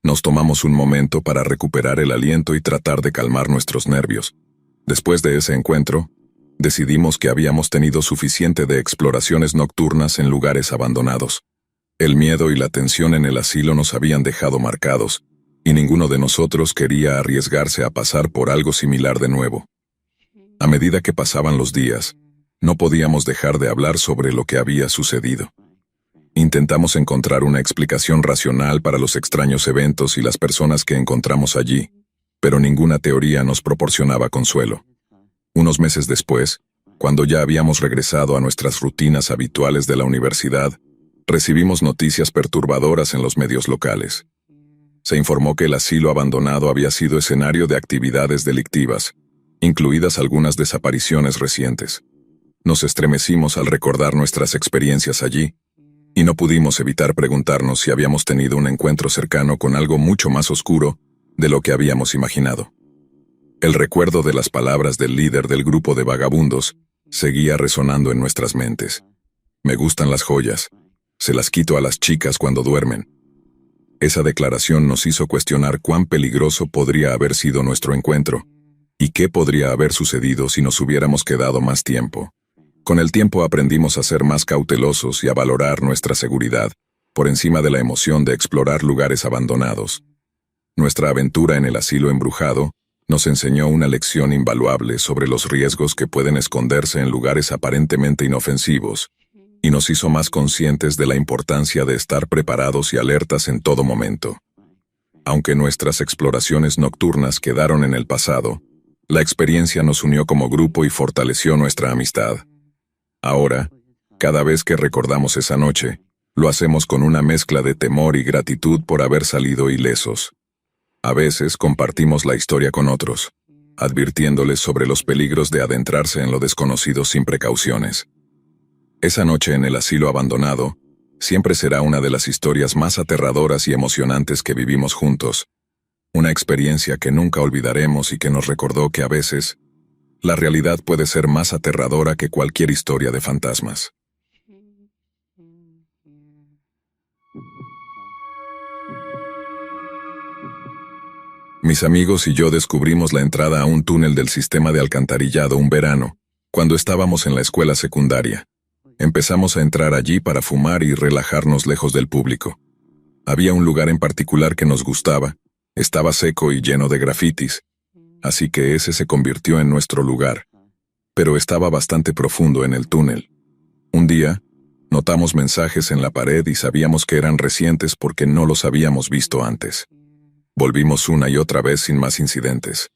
A: Nos tomamos un momento para recuperar el aliento y tratar de calmar nuestros nervios. Después de ese encuentro, decidimos que habíamos tenido suficiente de exploraciones nocturnas en lugares abandonados. El miedo y la tensión en el asilo nos habían dejado marcados, y ninguno de nosotros quería arriesgarse a pasar por algo similar de nuevo. A medida que pasaban los días, no podíamos dejar de hablar sobre lo que había sucedido. Intentamos encontrar una explicación racional para los extraños eventos y las personas que encontramos allí, pero ninguna teoría nos proporcionaba consuelo. Unos meses después, cuando ya habíamos regresado a nuestras rutinas habituales de la universidad, recibimos noticias perturbadoras en los medios locales. Se informó que el asilo abandonado había sido escenario de actividades delictivas, incluidas algunas desapariciones recientes. Nos estremecimos al recordar nuestras experiencias allí, y no pudimos evitar preguntarnos si habíamos tenido un encuentro cercano con algo mucho más oscuro de lo que habíamos imaginado. El recuerdo de las palabras del líder del grupo de vagabundos seguía resonando en nuestras mentes. Me gustan las joyas. Se las quito a las chicas cuando duermen. Esa declaración nos hizo cuestionar cuán peligroso podría haber sido nuestro encuentro, y qué podría haber sucedido si nos hubiéramos quedado más tiempo. Con el tiempo aprendimos a ser más cautelosos y a valorar nuestra seguridad, por encima de la emoción de explorar lugares abandonados. Nuestra aventura en el asilo embrujado nos enseñó una lección invaluable sobre los riesgos que pueden esconderse en lugares aparentemente inofensivos, y nos hizo más conscientes de la importancia de estar preparados y alertas en todo momento. Aunque nuestras exploraciones nocturnas quedaron en el pasado, la experiencia nos unió como grupo y fortaleció nuestra amistad. Ahora, cada vez que recordamos esa noche, lo hacemos con una mezcla de temor y gratitud por haber salido ilesos. A veces compartimos la historia con otros, advirtiéndoles sobre los peligros de adentrarse en lo desconocido sin precauciones. Esa noche en el asilo abandonado siempre será una de las historias más aterradoras y emocionantes que vivimos juntos. Una experiencia que nunca olvidaremos y que nos recordó que a veces, la realidad puede ser más aterradora que cualquier historia de fantasmas. Mis amigos y yo descubrimos la entrada a un túnel del sistema de alcantarillado un verano, cuando estábamos en la escuela secundaria. Empezamos a entrar allí para fumar y relajarnos lejos del público. Había un lugar en particular que nos gustaba, estaba seco y lleno de grafitis, así que ese se convirtió en nuestro lugar, pero estaba bastante profundo en el túnel. Un día, notamos mensajes en la pared y sabíamos que eran recientes porque no los habíamos visto antes. Volvimos una y otra vez sin más incidentes.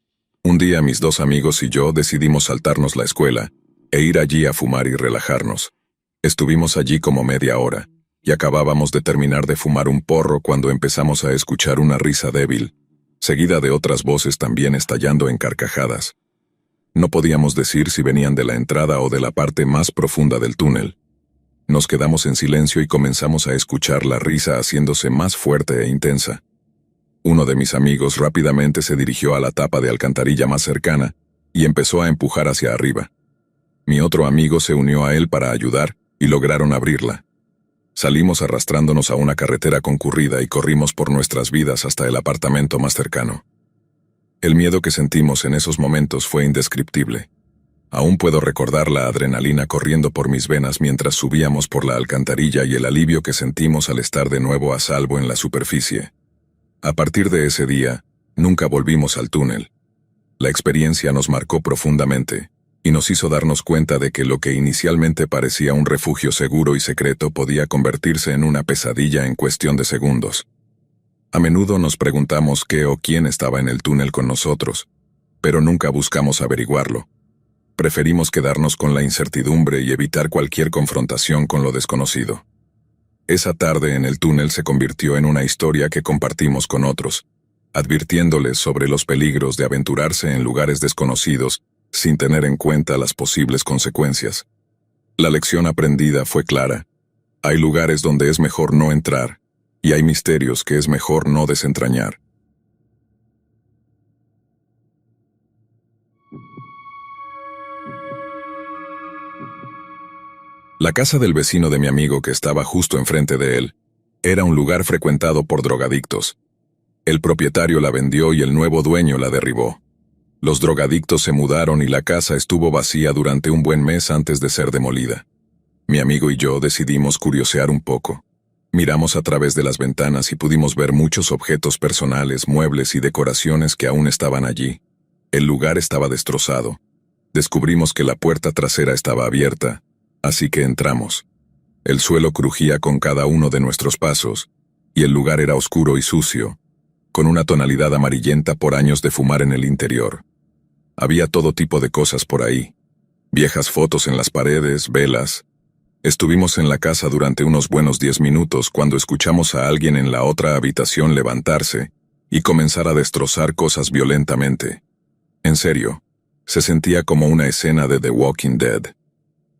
A: Un día mis dos amigos y yo decidimos saltarnos la escuela e ir allí a fumar y relajarnos. Estuvimos allí como media hora, y acabábamos de terminar de fumar un porro cuando empezamos a escuchar una risa débil, seguida de otras voces también estallando en carcajadas. No podíamos decir si venían de la entrada o de la parte más profunda del túnel. Nos quedamos en silencio y comenzamos a escuchar la risa haciéndose más fuerte e intensa. Uno de mis amigos rápidamente se dirigió a la tapa de alcantarilla más cercana y empezó a empujar hacia arriba. Mi otro amigo se unió a él para ayudar y lograron abrirla. Salimos arrastrándonos a una carretera concurrida y corrimos por nuestras vidas hasta el apartamento más cercano. El miedo que sentimos en esos momentos fue indescriptible. Aún puedo recordar la adrenalina corriendo por mis venas mientras subíamos por la alcantarilla y el alivio que sentimos al estar de nuevo a salvo en la superficie. A partir de ese día, nunca volvimos al túnel. La experiencia nos marcó profundamente y nos hizo darnos cuenta de que lo que inicialmente parecía un refugio seguro y secreto podía convertirse en una pesadilla en cuestión de segundos. A menudo nos preguntamos qué o quién estaba en el túnel con nosotros, pero nunca buscamos averiguarlo. Preferimos quedarnos con la incertidumbre y evitar cualquier confrontación con lo desconocido. Esa tarde en el túnel se convirtió en una historia que compartimos con otros, advirtiéndoles sobre los peligros de aventurarse en lugares desconocidos sin tener en cuenta las posibles consecuencias. La lección aprendida fue clara. Hay lugares donde es mejor no entrar, y hay misterios que es mejor no desentrañar. La casa del vecino de mi amigo que estaba justo enfrente de él era un lugar frecuentado por drogadictos. El propietario la vendió y el nuevo dueño la derribó. Los drogadictos se mudaron y la casa estuvo vacía durante un buen mes antes de ser demolida. Mi amigo y yo decidimos curiosear un poco. Miramos a través de las ventanas y pudimos ver muchos objetos personales, muebles y decoraciones que aún estaban allí. El lugar estaba destrozado. Descubrimos que la puerta trasera estaba abierta, así que entramos. El suelo crujía con cada uno de nuestros pasos, y el lugar era oscuro y sucio, con una tonalidad amarillenta por años de fumar en el interior. Había todo tipo de cosas por ahí. Viejas fotos en las paredes, velas. Estuvimos en la casa durante unos buenos 10 minutos cuando escuchamos a alguien en la otra habitación levantarse y comenzar a destrozar cosas violentamente. En serio, se sentía como una escena de The Walking Dead.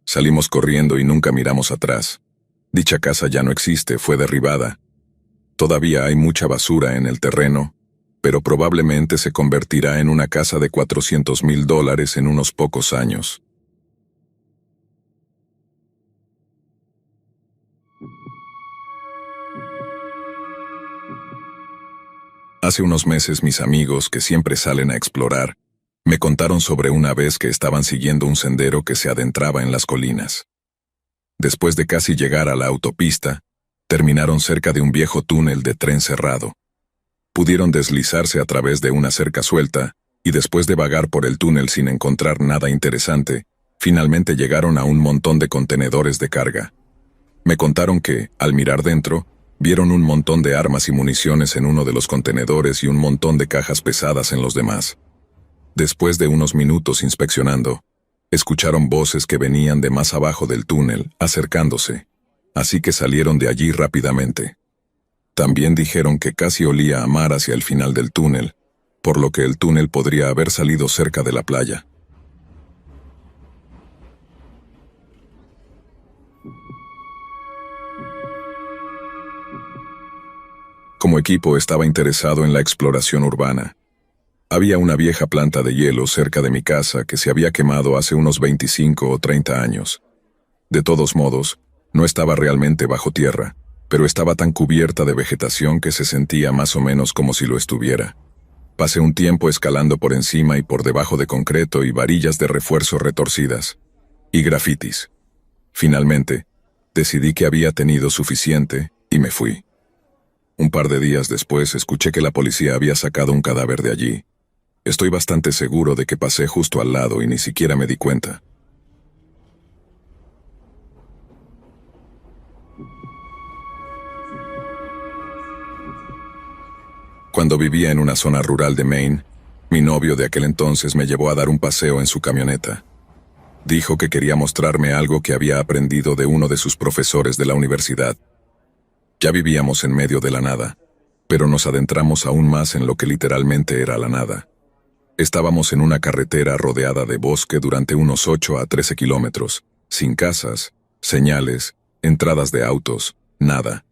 A: Salimos corriendo y nunca miramos atrás. Dicha casa ya no existe, fue derribada. Todavía hay mucha basura en el terreno, pero probablemente se convertirá en una casa de $400,000 en unos pocos años. Hace unos meses mis amigos, que siempre salen a explorar, me contaron sobre una vez que estaban siguiendo un sendero que se adentraba en las colinas. Después de casi llegar a la autopista, terminaron cerca de un viejo túnel de tren cerrado. Pudieron deslizarse a través de una cerca suelta, y después de vagar por el túnel sin encontrar nada interesante, finalmente llegaron a un montón de contenedores de carga. Me contaron que, al mirar dentro, vieron un montón de armas y municiones en uno de los contenedores y un montón de cajas pesadas en los demás. Después de unos minutos inspeccionando, escucharon voces que venían de más abajo del túnel, acercándose, así que salieron de allí rápidamente. También dijeron que casi olía a mar hacia el final del túnel, por lo que el túnel podría haber salido cerca de la playa. Como equipo estaba interesado en la exploración urbana. Había una vieja planta de hielo cerca de mi casa que se había quemado hace unos 25 o 30 años. De todos modos, no estaba realmente bajo tierra, pero estaba tan cubierta de vegetación que se sentía más o menos como si lo estuviera. Pasé un tiempo escalando por encima y por debajo de concreto y varillas de refuerzo retorcidas. Y grafitis. Finalmente, decidí que había tenido suficiente y me fui. Un par de días después escuché que la policía había sacado un cadáver de allí. Estoy bastante seguro de que pasé justo al lado y ni siquiera me di cuenta. Cuando vivía en una zona rural de Maine, mi novio de aquel entonces me llevó a dar un paseo en su camioneta. Dijo que quería mostrarme algo que había aprendido de uno de sus profesores de la universidad. Ya vivíamos en medio de la nada, pero nos adentramos aún más en lo que literalmente era la nada. Estábamos en una carretera rodeada de bosque durante unos 8 a 13 kilómetros, sin casas, señales, entradas de autos, nada.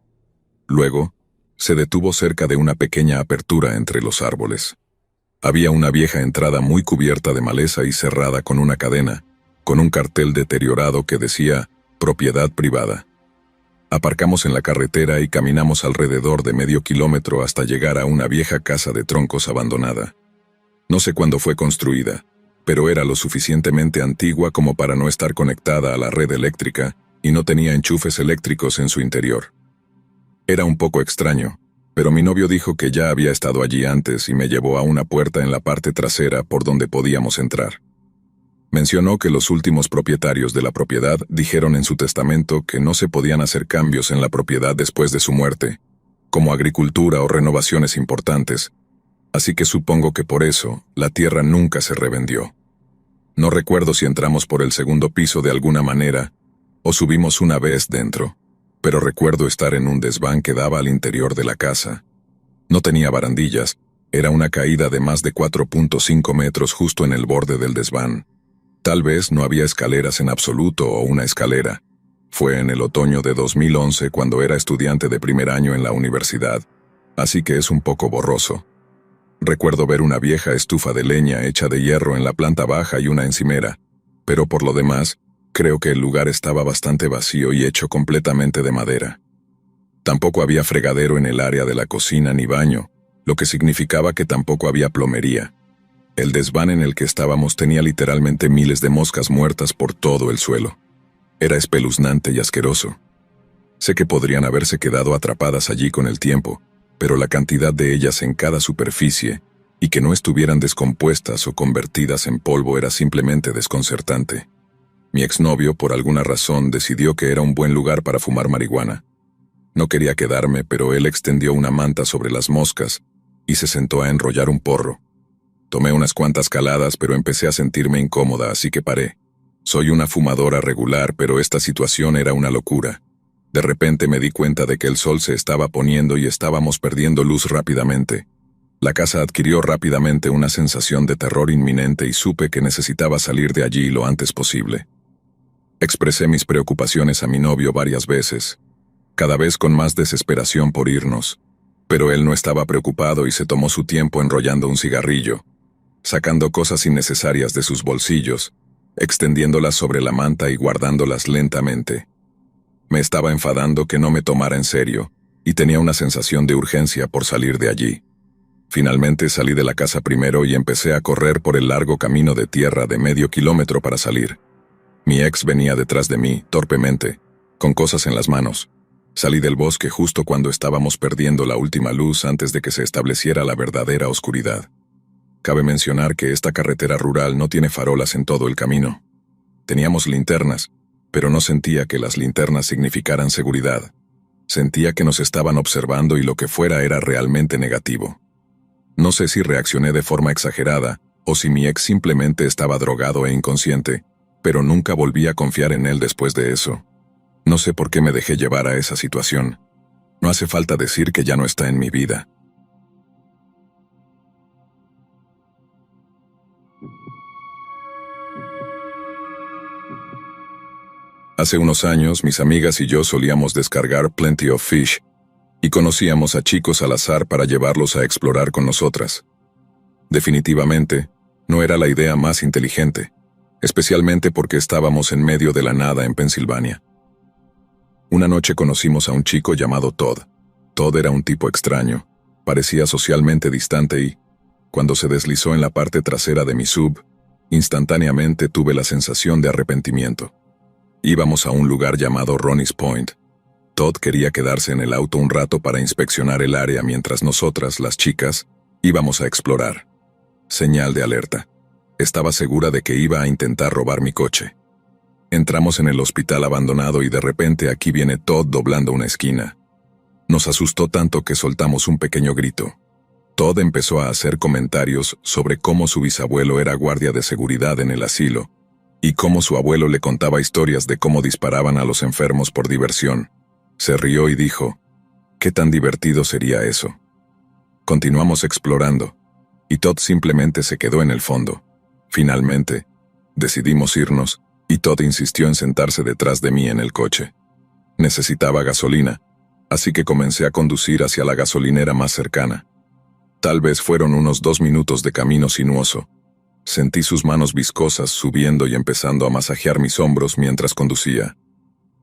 A: Luego, se detuvo cerca de una pequeña apertura entre los árboles. Había una vieja entrada muy cubierta de maleza y cerrada con una cadena, con un cartel deteriorado que decía «Propiedad privada». Aparcamos en la carretera y caminamos alrededor de medio kilómetro hasta llegar a una vieja casa de troncos abandonada. No sé cuándo fue construida, pero era lo suficientemente antigua como para no estar conectada a la red eléctrica y no tenía enchufes eléctricos en su interior. Era un poco extraño, pero mi novio dijo que ya había estado allí antes y me llevó a una puerta en la parte trasera por donde podíamos entrar. Mencionó que los últimos propietarios de la propiedad dijeron en su testamento que no se podían hacer cambios en la propiedad después de su muerte, como agricultura o renovaciones importantes, así que supongo que por eso la tierra nunca se revendió. No recuerdo si entramos por el segundo piso de alguna manera o subimos una vez dentro, pero recuerdo estar en un desván que daba al interior de la casa. No tenía barandillas, era una caída de más de 4.5 metros justo en el borde del desván. Tal vez no había escaleras en absoluto o una escalera. Fue en el otoño de 2011 cuando era estudiante de primer año en la universidad, así que es un poco borroso. Recuerdo ver una vieja estufa de leña hecha de hierro en la planta baja y una encimera, pero por lo demás, creo que el lugar estaba bastante vacío y hecho completamente de madera. Tampoco había fregadero en el área de la cocina ni baño, lo que significaba que tampoco había plomería. El desván en el que estábamos tenía literalmente miles de moscas muertas por todo el suelo. Era espeluznante y asqueroso. Sé que podrían haberse quedado atrapadas allí con el tiempo, pero la cantidad de ellas en cada superficie, y que no estuvieran descompuestas o convertidas en polvo era simplemente desconcertante. Mi exnovio, por alguna razón, decidió que era un buen lugar para fumar marihuana. No quería quedarme, pero él extendió una manta sobre las moscas y se sentó a enrollar un porro. Tomé unas cuantas caladas, pero empecé a sentirme incómoda, así que paré. Soy una fumadora regular, pero esta situación era una locura. De repente me di cuenta de que el sol se estaba poniendo y estábamos perdiendo luz rápidamente. La casa adquirió rápidamente una sensación de terror inminente y supe que necesitaba salir de allí lo antes posible. Expresé mis preocupaciones a mi novio varias veces, cada vez con más desesperación por irnos, pero él no estaba preocupado y se tomó su tiempo enrollando un cigarrillo, sacando cosas innecesarias de sus bolsillos, extendiéndolas sobre la manta y guardándolas lentamente. Me estaba enfadando que no me tomara en serio, y tenía una sensación de urgencia por salir de allí. Finalmente salí de la casa primero y empecé a correr por el largo camino de tierra de medio kilómetro para salir. Mi ex venía detrás de mí, torpemente, con cosas en las manos. Salí del bosque justo cuando estábamos perdiendo la última luz antes de que se estableciera la verdadera oscuridad. Cabe mencionar que esta carretera rural no tiene farolas en todo el camino. Teníamos linternas, pero no sentía que las linternas significaran seguridad. Sentía que nos estaban observando y lo que fuera era realmente negativo. No sé si reaccioné de forma exagerada o si mi ex simplemente estaba drogado e inconsciente, pero nunca volví a confiar en él después de eso. No sé por qué me dejé llevar a esa situación. No hace falta decir que ya no está en mi vida. Hace unos años, mis amigas y yo solíamos descargar Plenty of Fish y conocíamos a chicos al azar para llevarlos a explorar con nosotras. Definitivamente, no era la idea más inteligente, especialmente porque estábamos en medio de la nada en Pensilvania. Una noche conocimos a un chico llamado Todd. Todd era un tipo extraño, parecía socialmente distante y, cuando se deslizó en la parte trasera de mi sub, instantáneamente tuve la sensación de arrepentimiento. Íbamos a un lugar llamado Ronnie's Point. Todd quería quedarse en el auto un rato para inspeccionar el área mientras nosotras, las chicas, íbamos a explorar. Señal de alerta. Estaba segura de que iba a intentar robar mi coche. Entramos en el hospital abandonado y de repente aquí viene Todd doblando una esquina. Nos asustó tanto que soltamos un pequeño grito. Todd empezó a hacer comentarios sobre cómo su bisabuelo era guardia de seguridad en el asilo, y cómo su abuelo le contaba historias de cómo disparaban a los enfermos por diversión. Se rió y dijo, ¿qué tan divertido sería eso? Continuamos explorando, y Todd simplemente se quedó en el fondo. Finalmente, decidimos irnos, y Todd insistió en sentarse detrás de mí en el coche. Necesitaba gasolina, así que comencé a conducir hacia la gasolinera más cercana. Tal vez fueron unos 2 minutos de camino sinuoso. Sentí sus manos viscosas subiendo y empezando a masajear mis hombros mientras conducía.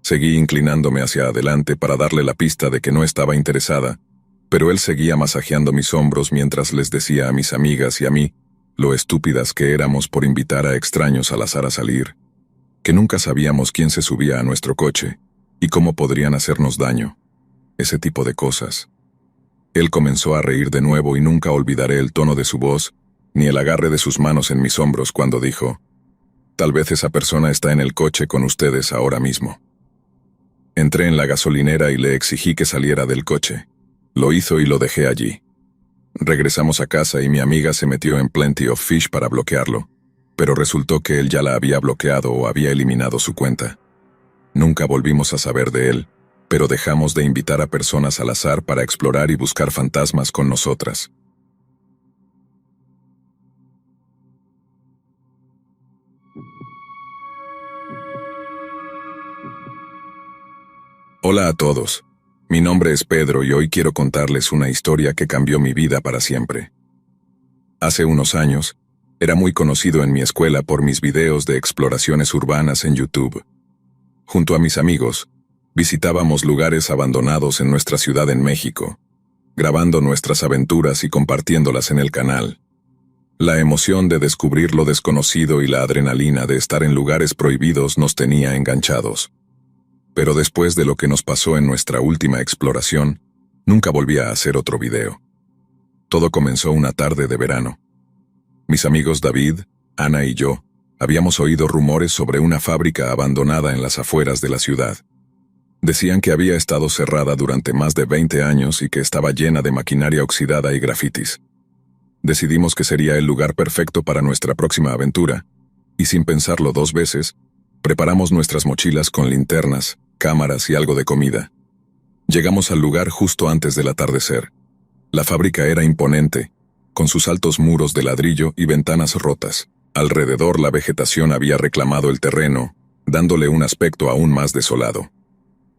A: Seguí inclinándome hacia adelante para darle la pista de que no estaba interesada, pero él seguía masajeando mis hombros mientras les decía a mis amigas y a mí lo estúpidas que éramos por invitar a extraños al azar a salir, que nunca sabíamos quién se subía a nuestro coche y cómo podrían hacernos daño. Ese tipo de cosas. Él comenzó a reír de nuevo y nunca olvidaré el tono de su voz ni el agarre de sus manos en mis hombros cuando dijo: «Tal vez esa persona está en el coche con ustedes ahora mismo». Entré en la gasolinera y le exigí que saliera del coche. Lo hizo y lo dejé allí. Regresamos a casa y mi amiga se metió en Plenty of Fish para bloquearlo, pero resultó que él ya la había bloqueado o había eliminado su cuenta. Nunca volvimos a saber de él, pero dejamos de invitar a personas al azar para explorar y buscar fantasmas con nosotras. Hola a todos. Mi nombre es Pedro y hoy quiero contarles una historia que cambió mi vida para siempre. Hace unos años, era muy conocido en mi escuela por mis videos de exploraciones urbanas en YouTube. Junto a mis amigos, visitábamos lugares abandonados en nuestra ciudad en México, grabando nuestras aventuras y compartiéndolas en el canal. La emoción de descubrir lo desconocido y la adrenalina de estar en lugares prohibidos nos tenía enganchados. Pero después de lo que nos pasó en nuestra última exploración, nunca volví a hacer otro video. Todo comenzó una tarde de verano. Mis amigos David, Ana y yo habíamos oído rumores sobre una fábrica abandonada en las afueras de la ciudad. Decían que había estado cerrada durante más de 20 años y que estaba llena de maquinaria oxidada y grafitis. Decidimos que sería el lugar perfecto para nuestra próxima aventura, y sin pensarlo dos veces, preparamos nuestras mochilas con linternas, cámaras y algo de comida. Llegamos al lugar justo antes del atardecer. La fábrica era imponente, con sus altos muros de ladrillo y ventanas rotas. Alrededor la vegetación había reclamado el terreno, dándole un aspecto aún más desolado.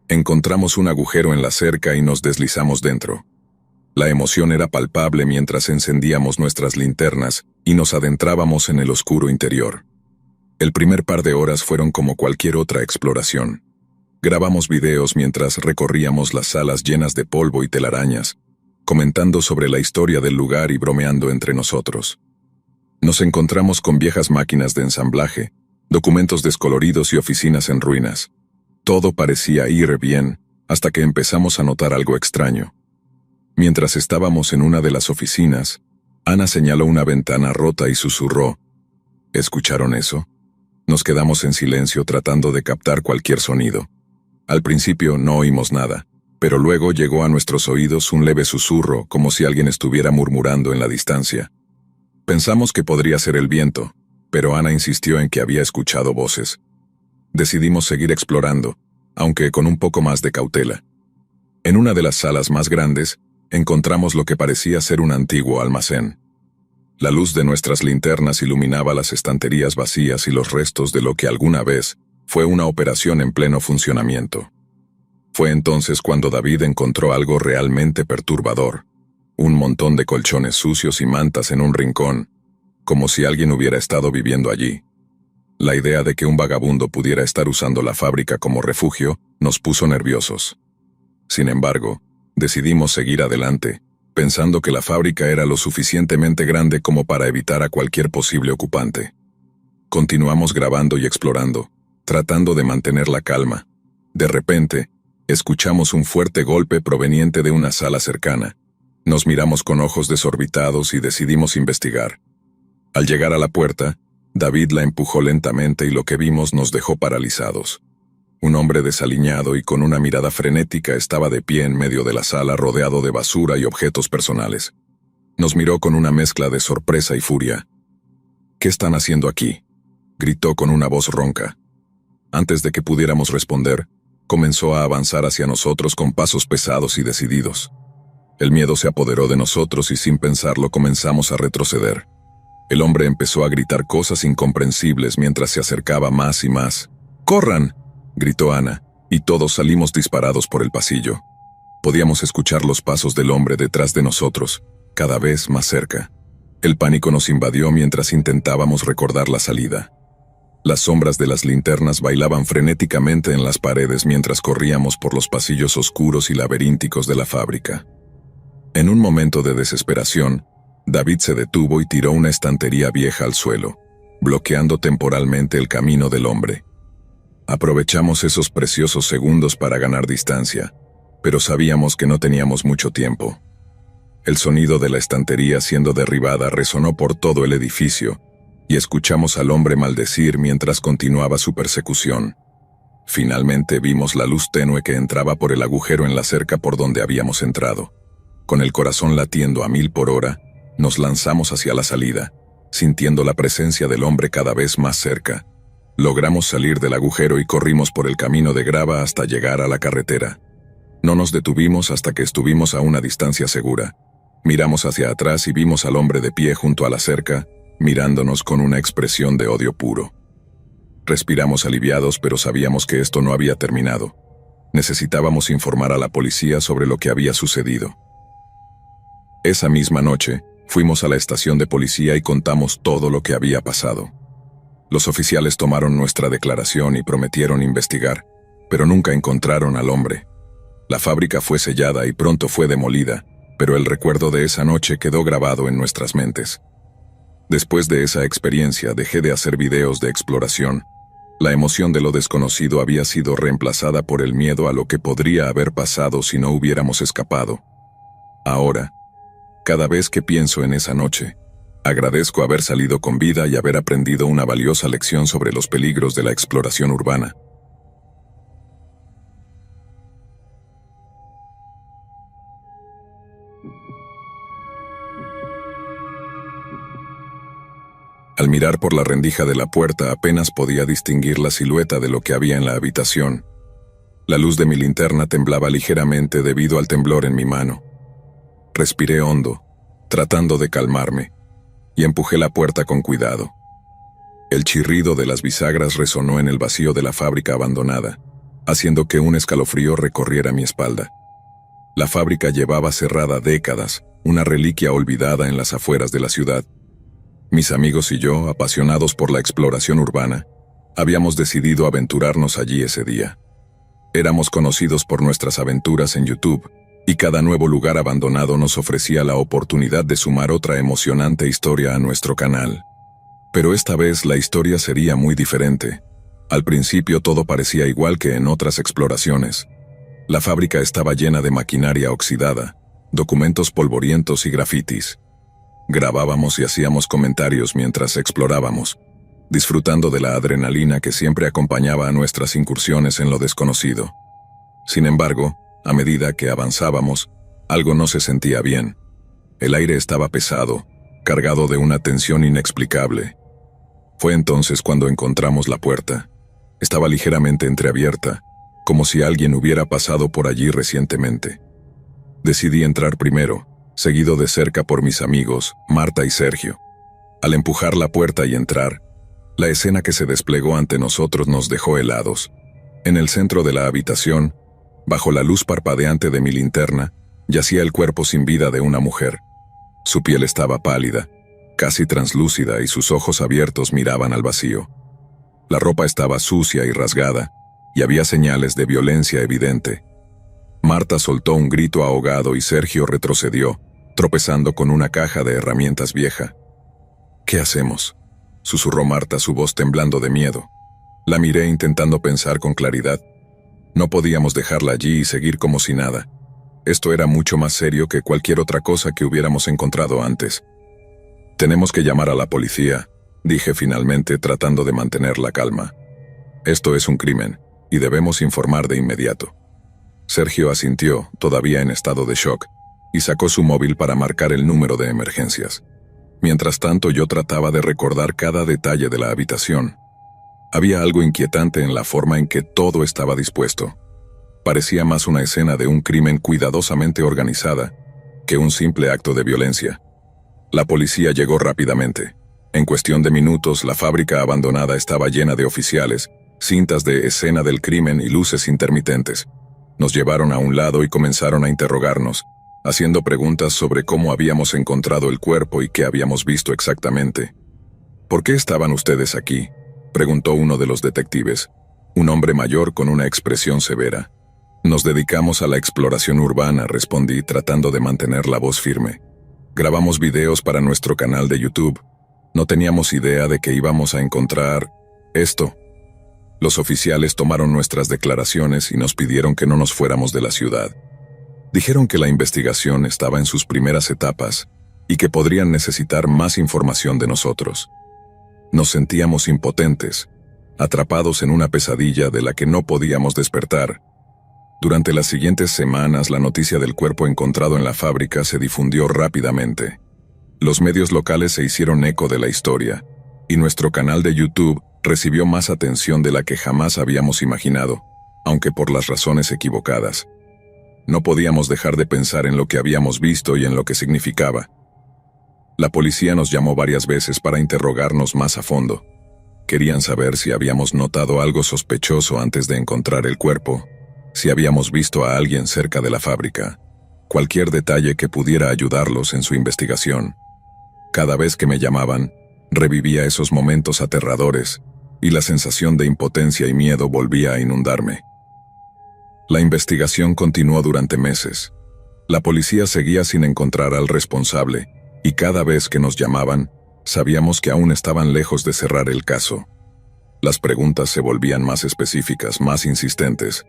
A: Encontramos un agujero en la cerca y nos deslizamos dentro. La emoción era palpable mientras encendíamos nuestras linternas y nos adentrábamos en el oscuro interior. El primer par de horas fueron como cualquier otra exploración. Grabamos videos mientras recorríamos las salas llenas de polvo y telarañas, comentando sobre la historia del lugar y bromeando entre nosotros. Nos encontramos con viejas máquinas de ensamblaje, documentos descoloridos y oficinas en ruinas. Todo parecía ir bien, hasta que empezamos a notar algo extraño. Mientras estábamos en una de las oficinas, Ana señaló una ventana rota y susurró: ¿escucharon eso? Nos quedamos en silencio tratando de captar cualquier sonido. Al principio no oímos nada, pero luego llegó a nuestros oídos un leve susurro, como si alguien estuviera murmurando en la distancia. Pensamos que podría ser el viento, pero Ana insistió en que había escuchado voces. Decidimos seguir explorando, aunque con un poco más de cautela. En una de las salas más grandes, encontramos lo que parecía ser un antiguo almacén. La luz de nuestras linternas iluminaba las estanterías vacías y los restos de lo que alguna vez fue una operación en pleno funcionamiento. Fue entonces cuando David encontró algo realmente perturbador: un montón de colchones sucios y mantas en un rincón, como si alguien hubiera estado viviendo allí. La idea de que un vagabundo pudiera estar usando la fábrica como refugio nos puso nerviosos. Sin embargo, decidimos seguir adelante, pensando que la fábrica era lo suficientemente grande como para evitar a cualquier posible ocupante. Continuamos grabando y explorando, tratando de mantener la calma. De repente, escuchamos un fuerte golpe proveniente de una sala cercana. Nos miramos con ojos desorbitados y decidimos investigar. Al llegar a la puerta, David la empujó lentamente y lo que vimos nos dejó paralizados. Un hombre desaliñado y con una mirada frenética estaba de pie en medio de la sala rodeado de basura y objetos personales. Nos miró con una mezcla de sorpresa y furia. «¿Qué están haciendo aquí?», gritó con una voz ronca. Antes de que pudiéramos responder, comenzó a avanzar hacia nosotros con pasos pesados y decididos. El miedo se apoderó de nosotros y sin pensarlo comenzamos a retroceder. El hombre empezó a gritar cosas incomprensibles mientras se acercaba más y más. «¡Corran!», gritó Ana, y todos salimos disparados por el pasillo. Podíamos escuchar los pasos del hombre detrás de nosotros, cada vez más cerca. El pánico nos invadió mientras intentábamos recordar la salida. Las sombras de las linternas bailaban frenéticamente en las paredes mientras corríamos por los pasillos oscuros y laberínticos de la fábrica. En un momento de desesperación, David se detuvo y tiró una estantería vieja al suelo, bloqueando temporalmente el camino del hombre. Aprovechamos esos preciosos segundos para ganar distancia, pero sabíamos que no teníamos mucho tiempo. El sonido de la estantería siendo derribada resonó por todo el edificio, y escuchamos al hombre maldecir mientras continuaba su persecución. Finalmente vimos la luz tenue que entraba por el agujero en la cerca por donde habíamos entrado. Con el corazón latiendo a 1000 por hora, nos lanzamos hacia la salida, sintiendo la presencia del hombre cada vez más cerca. Logramos salir del agujero y corrimos por el camino de grava hasta llegar a la carretera. No nos detuvimos hasta que estuvimos a una distancia segura. Miramos hacia atrás y vimos al hombre de pie junto a la cerca, mirándonos con una expresión de odio puro. Respiramos aliviados, pero sabíamos que esto no había terminado. Necesitábamos informar a la policía sobre lo que había sucedido. Esa misma noche, fuimos a la estación de policía y contamos todo lo que había pasado. Los oficiales tomaron nuestra declaración y prometieron investigar, pero nunca encontraron al hombre. La fábrica fue sellada y pronto fue demolida, pero el recuerdo de esa noche quedó grabado en nuestras mentes. Después de esa experiencia dejé de hacer videos de exploración. La emoción de lo desconocido había sido reemplazada por el miedo a lo que podría haber pasado si no hubiéramos escapado. Ahora, cada vez que pienso en esa noche, agradezco haber salido con vida y haber aprendido una valiosa lección sobre los peligros de la exploración urbana. Al mirar por la rendija de la puerta apenas podía distinguir la silueta de lo que había en la habitación. La luz de mi linterna temblaba ligeramente debido al temblor en mi mano. Respiré hondo, tratando de calmarme, y empujé la puerta con cuidado. El chirrido de las bisagras resonó en el vacío de la fábrica abandonada, haciendo que un escalofrío recorriera mi espalda. La fábrica llevaba cerrada décadas, una reliquia olvidada en las afueras de la ciudad. Mis amigos y yo, apasionados por la exploración urbana, habíamos decidido aventurarnos allí ese día. Éramos conocidos por nuestras aventuras en YouTube, y cada nuevo lugar abandonado nos ofrecía la oportunidad de sumar otra emocionante historia a nuestro canal. Pero esta vez la historia sería muy diferente. Al principio todo parecía igual que en otras exploraciones. La fábrica estaba llena de maquinaria oxidada, documentos polvorientos y grafitis. Grabábamos y hacíamos comentarios mientras explorábamos, disfrutando de la adrenalina que siempre acompañaba a nuestras incursiones en lo desconocido. Sin embargo, a medida que avanzábamos, algo no se sentía bien. El aire estaba pesado, cargado de una tensión inexplicable. Fue entonces cuando encontramos la puerta. Estaba ligeramente entreabierta, como si alguien hubiera pasado por allí recientemente. Decidí entrar primero, seguido de cerca por mis amigos, Marta y Sergio. Al empujar la puerta y entrar, la escena que se desplegó ante nosotros nos dejó helados. En el centro de la habitación, bajo la luz parpadeante de mi linterna, yacía el cuerpo sin vida de una mujer. Su piel estaba pálida, casi translúcida, y sus ojos abiertos miraban al vacío. La ropa estaba sucia y rasgada, y había señales de violencia evidente. Marta soltó un grito ahogado y Sergio retrocedió, tropezando con una caja de herramientas vieja. «¿Qué hacemos?», susurró Marta, su voz temblando de miedo. La miré intentando pensar con claridad. No podíamos dejarla allí y seguir como si nada. Esto era mucho más serio que cualquier otra cosa que hubiéramos encontrado antes. «Tenemos que llamar a la policía», dije finalmente, tratando de mantener la calma. «Esto es un crimen, y debemos informar de inmediato». Sergio asintió, todavía en estado de shock, y sacó su móvil para marcar el número de emergencias. Mientras tanto, yo trataba de recordar cada detalle de la habitación. Había algo inquietante en la forma en que todo estaba dispuesto. Parecía más una escena de un crimen cuidadosamente organizada que un simple acto de violencia. La policía llegó rápidamente. En cuestión de minutos, la fábrica abandonada estaba llena de oficiales, cintas de escena del crimen y luces intermitentes. Nos llevaron a un lado y comenzaron a interrogarnos, haciendo preguntas sobre cómo habíamos encontrado el cuerpo y qué habíamos visto exactamente. «¿Por qué estaban ustedes aquí?», preguntó uno de los detectives, un hombre mayor con una expresión severa. Nos dedicamos a la exploración urbana, respondí tratando de mantener la voz firme. Grabamos videos para nuestro canal de YouTube. No teníamos idea de que íbamos a encontrar esto. Los oficiales tomaron nuestras declaraciones y nos pidieron que no nos fuéramos de la ciudad. Dijeron que la investigación estaba en sus primeras etapas y que podrían necesitar más información de nosotros. Nos sentíamos impotentes, atrapados en una pesadilla de la que no podíamos despertar. Durante las siguientes semanas, la noticia del cuerpo encontrado en la fábrica se difundió rápidamente. Los medios locales se hicieron eco de la historia, y nuestro canal de YouTube recibió más atención de la que jamás habíamos imaginado, aunque por las razones equivocadas. No podíamos dejar de pensar en lo que habíamos visto y en lo que significaba. La policía nos llamó varias veces para interrogarnos más a fondo. Querían saber si habíamos notado algo sospechoso antes de encontrar el cuerpo, si habíamos visto a alguien cerca de la fábrica, cualquier detalle que pudiera ayudarlos en su investigación. Cada vez que me llamaban, revivía esos momentos aterradores, y la sensación de impotencia y miedo volvía a inundarme. La investigación continuó durante meses. La policía seguía sin encontrar al responsable, y cada vez que nos llamaban, sabíamos que aún estaban lejos de cerrar el caso. Las preguntas se volvían más específicas, más insistentes.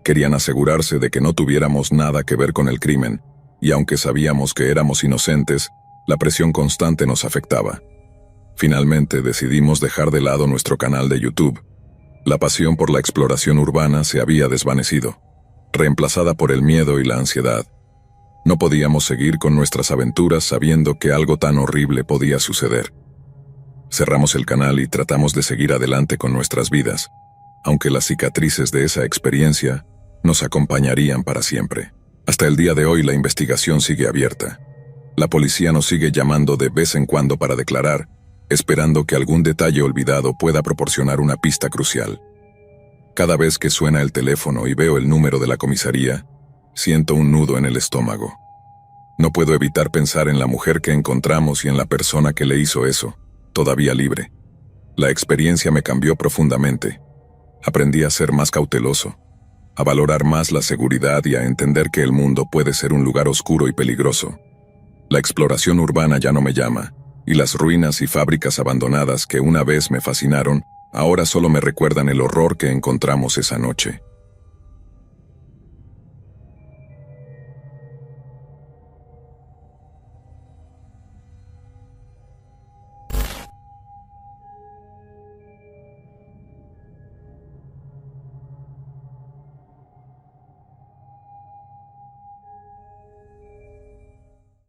A: Querían asegurarse de que no tuviéramos nada que ver con el crimen, y aunque sabíamos que éramos inocentes, la presión constante nos afectaba. Finalmente decidimos dejar de lado nuestro canal de YouTube. La pasión por la exploración urbana se había desvanecido, reemplazada por el miedo y la ansiedad. No podíamos seguir con nuestras aventuras sabiendo que algo tan horrible podía suceder. Cerramos el canal y tratamos de seguir adelante con nuestras vidas, aunque las cicatrices de esa experiencia nos acompañarían para siempre. Hasta el día de hoy la investigación sigue abierta. La policía nos sigue llamando de vez en cuando para declarar, esperando que algún detalle olvidado pueda proporcionar una pista crucial. Cada vez que suena el teléfono y veo el número de la comisaría, siento un nudo en el estómago. No puedo evitar pensar en la mujer que encontramos y en la persona que le hizo eso, todavía libre. La experiencia me cambió profundamente. Aprendí a ser más cauteloso, a valorar más la seguridad y a entender que el mundo puede ser un lugar oscuro y peligroso. La exploración urbana ya no me llama, y las ruinas y fábricas abandonadas que una vez me fascinaron, ahora solo me recuerdan el horror que encontramos esa noche.